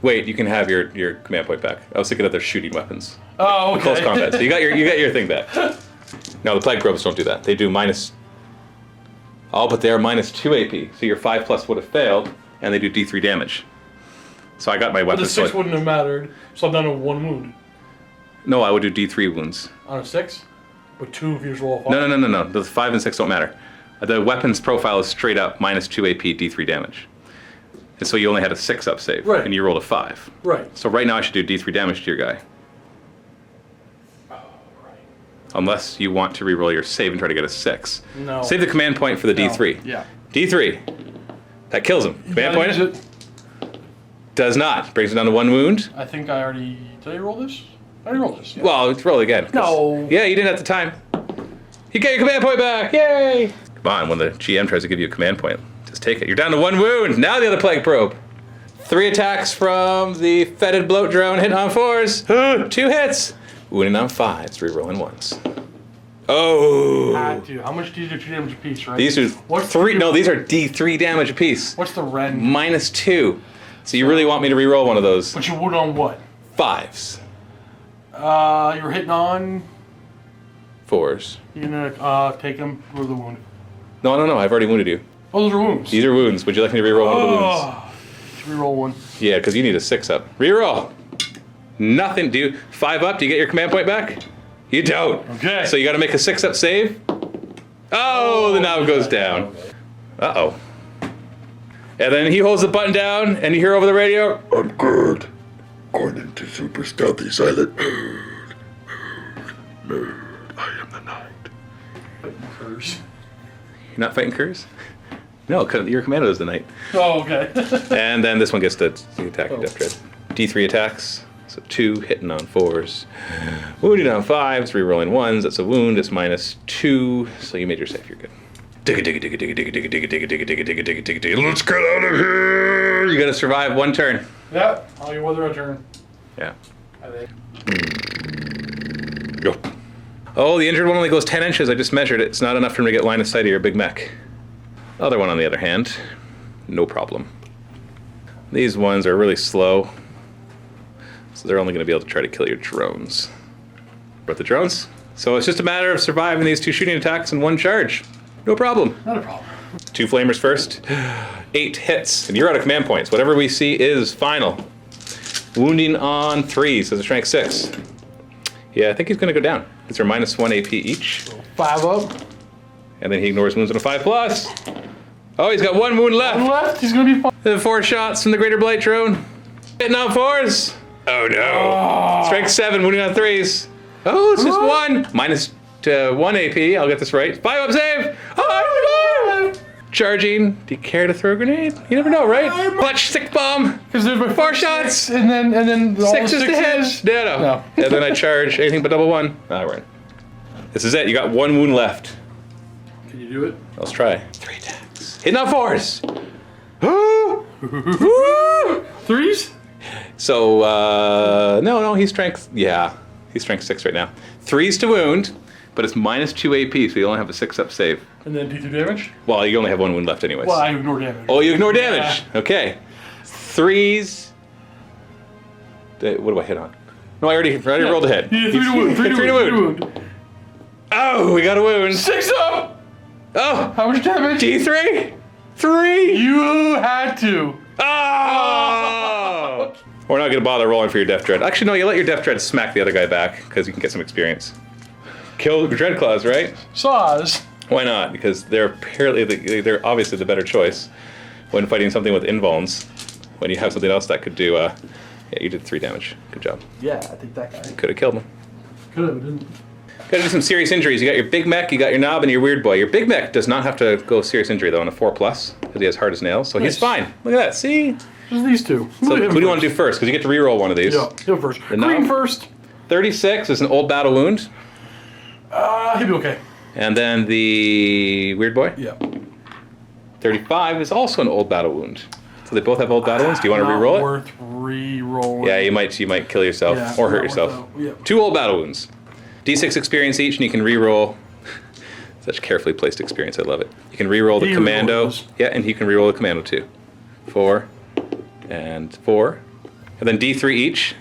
[SPEAKER 1] Wait, you can have your command point back. I was thinking of their shooting weapons.
[SPEAKER 3] Oh, okay.
[SPEAKER 1] Close combat. So you got your thing back. No, the plague probes don't do that. They do minus. Oh, but they're -2 AP. So your 5+ would have failed, and they do D3 damage. So I got my
[SPEAKER 3] But
[SPEAKER 1] weapon.
[SPEAKER 3] the 6 wouldn't have mattered, so I'm down to 1 wound.
[SPEAKER 1] No, I would do D3 wounds.
[SPEAKER 3] On a 6? But 2 if you just roll a 5?
[SPEAKER 1] No. The 5 and 6 don't matter. The weapon's profile is straight up -2 AP, D3 damage. And so you only had a 6 up save,
[SPEAKER 3] Right.
[SPEAKER 1] and you rolled a 5.
[SPEAKER 3] Right.
[SPEAKER 1] So right now I should do D3 damage to your guy.
[SPEAKER 3] Oh, right.
[SPEAKER 1] Unless you want to re-roll your save and try to get a 6.
[SPEAKER 3] No.
[SPEAKER 1] Save the command point for the
[SPEAKER 3] No.
[SPEAKER 1] D3.
[SPEAKER 3] Yeah.
[SPEAKER 1] D3. That kills him. Command
[SPEAKER 3] Gotta
[SPEAKER 1] point?
[SPEAKER 3] use it.
[SPEAKER 1] Does not. Brings it down to 1 wound.
[SPEAKER 3] I think I already... Did I roll this? I already rolled this. Yeah.
[SPEAKER 1] Well, let's roll again. 'cause-
[SPEAKER 3] No.
[SPEAKER 1] Yeah, you didn't at the time. You get your command point back. Yay! Come on, when the GM tries to give you a command point, just take it. You're down to 1 wound. Now the other plague probe. 3 attacks from the fetid bloat drone, hitting on 4s. 2 hits. Wounding on 5s, re-rolling 1s. Oh!
[SPEAKER 3] Dude, how much do you do 2 damage a piece, right?
[SPEAKER 1] These are
[SPEAKER 3] What's
[SPEAKER 1] 3.
[SPEAKER 3] the-
[SPEAKER 1] No, these are D3 damage apiece.
[SPEAKER 3] What's the rend?
[SPEAKER 1] -2. So you really want me to re-roll one of those
[SPEAKER 3] But you would on what?
[SPEAKER 1] 5s,
[SPEAKER 3] You're hitting on...
[SPEAKER 1] 4s.
[SPEAKER 3] You're gonna take them for the wound.
[SPEAKER 1] No. I've already wounded you.
[SPEAKER 3] Oh, those are wounds.
[SPEAKER 1] These are wounds. Would you like me to re-roll one of the wounds?
[SPEAKER 3] Oh. Should we roll 1?
[SPEAKER 1] Yeah, because you need a 6 up. Re-roll. Nothing. Do you 5 up? Do you get your command point back? You don't.
[SPEAKER 3] Okay.
[SPEAKER 1] So you got to make a 6 up save. Oh, the knob goes down. Uh-oh. And then he holds the button down, and you hear over the radio,
[SPEAKER 2] I'm good. Going into super stealthy silent mode. I am the night.
[SPEAKER 3] Curse.
[SPEAKER 1] "You're not fighting curs?" No, your commando is the knight.
[SPEAKER 3] Oh, okay.
[SPEAKER 1] And then this one gets the attack and death dread. D3 attacks. So 2 hitting on 4s. Wounding on 5s, re-rolling 1s. That's a wound. It's -2. So you made your save. You're good. Digga, digga, digga, digga, digga, digga, digga, digga, digga, digga, digga, digga, digga, digga. Let's get out of here. You gotta survive 1 turn.
[SPEAKER 3] Yeah, I'll get weather a turn.
[SPEAKER 1] Yeah.
[SPEAKER 3] I think.
[SPEAKER 1] Go. Oh, the injured one only goes 10 inches. I just measured it. It's not enough for him to get line of sight of your big mech. Other one, on the other hand, no problem. These ones are really slow, so they're only going to be able to try to kill your drones. But the drones? So it's just a matter of surviving these 2 shooting attacks in 1 charge. No problem.
[SPEAKER 3] Not a problem.
[SPEAKER 1] 2 flamers first. 8 hits, and you're out of command points. Whatever we see is final. Wounding on 3, so the strength 6. Yeah, I think he's going to go down. These are -1 AP each.
[SPEAKER 3] 5 up.
[SPEAKER 1] And then he ignores wounds on a 5+. Oh, he's got 1 wound left.
[SPEAKER 3] 1 left. He's gonna be fine.
[SPEAKER 1] The 4 shots from the Greater Blight drone. Hitting on 4s. Oh no. Strength 7, wounding on 3s. Oh, it's just 1. -1 AP. I'll get this right. 5 up save. Oh, charging. Do you care to throw a grenade? You never know, right? Clutch 6 bomb.
[SPEAKER 3] Because there's my
[SPEAKER 1] 4 shots.
[SPEAKER 3] and then all
[SPEAKER 1] 6 is the head.
[SPEAKER 3] sixes.
[SPEAKER 1] No. And then I charge anything but double 1. Ah, we're in. This is it. You got 1 wound left.
[SPEAKER 3] Can you do it?
[SPEAKER 1] Let's try. 3 attacks. Hitting on 4s.
[SPEAKER 3] 3s?
[SPEAKER 1] So, no, he's strength, yeah. He's strength 6 right now. 3s to wound, but it's -2 AP, so you only have a 6 up save.
[SPEAKER 3] And then D2 damage?
[SPEAKER 1] Well, you only have 1 wound left anyways.
[SPEAKER 3] Well, I ignore damage.
[SPEAKER 1] Oh, you ignore damage. Okay. 3s. What do I hit on? No, I already rolled a hit.
[SPEAKER 3] Yeah, 3 to wound. 3 to wound.
[SPEAKER 1] Oh, we got a wound.
[SPEAKER 3] 6 up!
[SPEAKER 1] Oh,
[SPEAKER 3] How much damage?
[SPEAKER 1] D3? 3?
[SPEAKER 3] You had to.
[SPEAKER 1] Oh! We're not going to bother rolling for your Death Dread. Actually, no, you let your Death Dread smack the other guy back, because you can get some experience. Kill Dreadclaws, right?
[SPEAKER 3] Saws.
[SPEAKER 1] Why not? Because they're they're obviously the better choice when fighting something with invulns. When you have something else that could do, yeah, you did 3 damage. Good job.
[SPEAKER 3] Yeah, I think that guy.
[SPEAKER 1] Could have killed him.
[SPEAKER 3] Could have, didn't.
[SPEAKER 1] Gotta do some serious injuries. You got your Big Mech, you got your Knob, and your Weird Boy. Your Big Mech does not have to go serious injury, though, on a 4+, because he has hard as nails, so he's
[SPEAKER 3] Nice.
[SPEAKER 1] fine. Look at that, see?
[SPEAKER 3] Just these 2.
[SPEAKER 1] So who do you want to do first? Because you get to reroll one of these.
[SPEAKER 3] Yeah, him first.
[SPEAKER 1] The
[SPEAKER 3] Green
[SPEAKER 1] knob?
[SPEAKER 3] first.
[SPEAKER 1] 36 is an old battle wound.
[SPEAKER 3] He'll be okay.
[SPEAKER 1] And then the Weird Boy.
[SPEAKER 3] Yeah.
[SPEAKER 1] 35 is also an old battle wound. So they both have old battle wounds. Do you want to
[SPEAKER 3] Not
[SPEAKER 1] reroll it?
[SPEAKER 3] worth re-rolling.
[SPEAKER 1] Yeah, you might kill yourself
[SPEAKER 3] Yeah,
[SPEAKER 1] or hurt
[SPEAKER 3] not
[SPEAKER 1] yourself.
[SPEAKER 3] worth that. Yeah.
[SPEAKER 1] 2 old battle wounds. D6 experience each, and you can reroll. Such carefully placed experience. I love it. You can reroll the
[SPEAKER 3] He
[SPEAKER 1] Commando.
[SPEAKER 3] rerolls.
[SPEAKER 1] Yeah, and he can reroll the Commando too. 4 and 4, and then D3 each.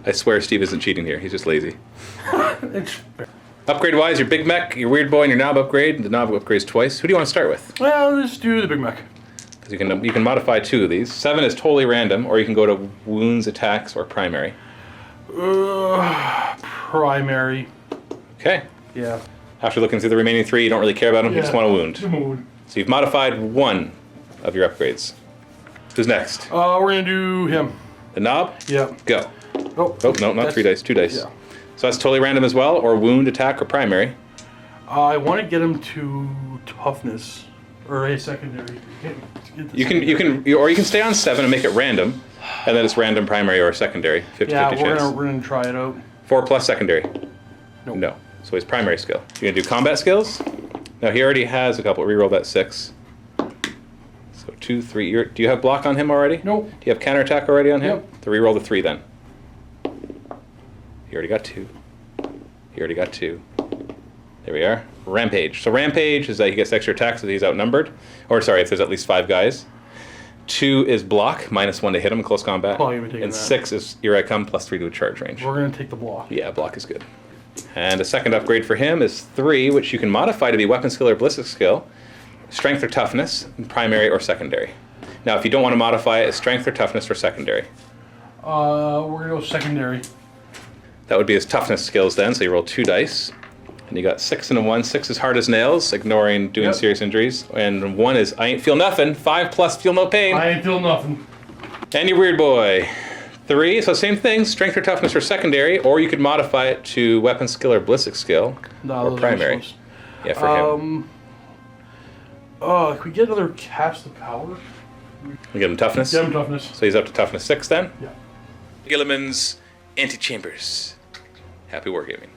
[SPEAKER 1] I swear Steve isn't cheating here. He's just lazy.
[SPEAKER 3] It's,
[SPEAKER 1] Upgrade wise, your Big Mech, your Weird Boy, and your Knob upgrade. The Knob upgrades twice. Who do you want to start with?
[SPEAKER 3] well, let's do the Big Mac.
[SPEAKER 1] Because you can modify 2 of these. 7 is totally random, or you can go to wounds, attacks, or primary.
[SPEAKER 3] Primary.
[SPEAKER 1] Okay.
[SPEAKER 3] Yeah.
[SPEAKER 1] After looking through the remaining 3, you don't really care about them. You just want a wound.
[SPEAKER 3] Wound.
[SPEAKER 1] So you've modified 1 of your upgrades. Who's next?
[SPEAKER 3] We're gonna do him.
[SPEAKER 1] The Knob?
[SPEAKER 3] Yeah.
[SPEAKER 1] Go.
[SPEAKER 3] Oh,
[SPEAKER 1] Oh, no, not
[SPEAKER 3] that's-
[SPEAKER 1] 3 dice, 2 dice.
[SPEAKER 3] Yeah.
[SPEAKER 1] So that's totally random as well, or wound, attack, or primary.
[SPEAKER 3] I want to get him to toughness or a secondary.
[SPEAKER 1] You can stay on 7 and make it random, and then it's random primary or secondary, 50-50
[SPEAKER 3] Yeah,
[SPEAKER 1] chance.
[SPEAKER 3] we're gonna try it out.
[SPEAKER 1] 4+ secondary.
[SPEAKER 3] Nope.
[SPEAKER 1] No. So his primary skill. You're gonna do combat skills? Now he already has a couple. Reroll that 6. So 2, 3. Do you have block on him already?
[SPEAKER 3] Nope.
[SPEAKER 1] Do you have counterattack already on him?
[SPEAKER 3] Yep.
[SPEAKER 1] So reroll the 3 then. He already got 2. He already got 2. There we are. Rampage. So Rampage is that he gets extra attacks if he's outnumbered. Or sorry, if there's at least 5 guys. 2 is block, -1 to hit him in close combat.
[SPEAKER 3] Probably gonna be taking
[SPEAKER 1] And
[SPEAKER 3] that.
[SPEAKER 1] 6 is here I come, +3 to a charge range.
[SPEAKER 3] We're gonna take the block.
[SPEAKER 1] Yeah, block is good. And a second upgrade for him is 3, which you can modify to be weapon skill or ballistic skill, strength or toughness, primary or secondary. Now, if you don't want to modify it, it's strength or toughness or secondary.
[SPEAKER 3] We're gonna go secondary.
[SPEAKER 1] That would be his toughness skills then, so you roll 2 dice. And you got 6 and a 1. 6 is hard as nails, ignoring doing
[SPEAKER 3] Yep.
[SPEAKER 1] serious injuries. And 1 is I ain't feel nothing. 5+ feel no pain.
[SPEAKER 3] I ain't feel nothing.
[SPEAKER 1] And your Weird Boy. 3, so same thing, strength or toughness or secondary, or you could modify it to weapon skill or ballistic skill,
[SPEAKER 3] No,
[SPEAKER 1] or
[SPEAKER 3] those are
[SPEAKER 1] primary.
[SPEAKER 3] useless.
[SPEAKER 1] Yeah, for him.
[SPEAKER 3] Can we get another cast of power?
[SPEAKER 1] We give him toughness.
[SPEAKER 3] Get him toughness.
[SPEAKER 1] So he's up to toughness 6 then?
[SPEAKER 3] Yeah.
[SPEAKER 1] Gilliman's Antechambers. Happy wargaming.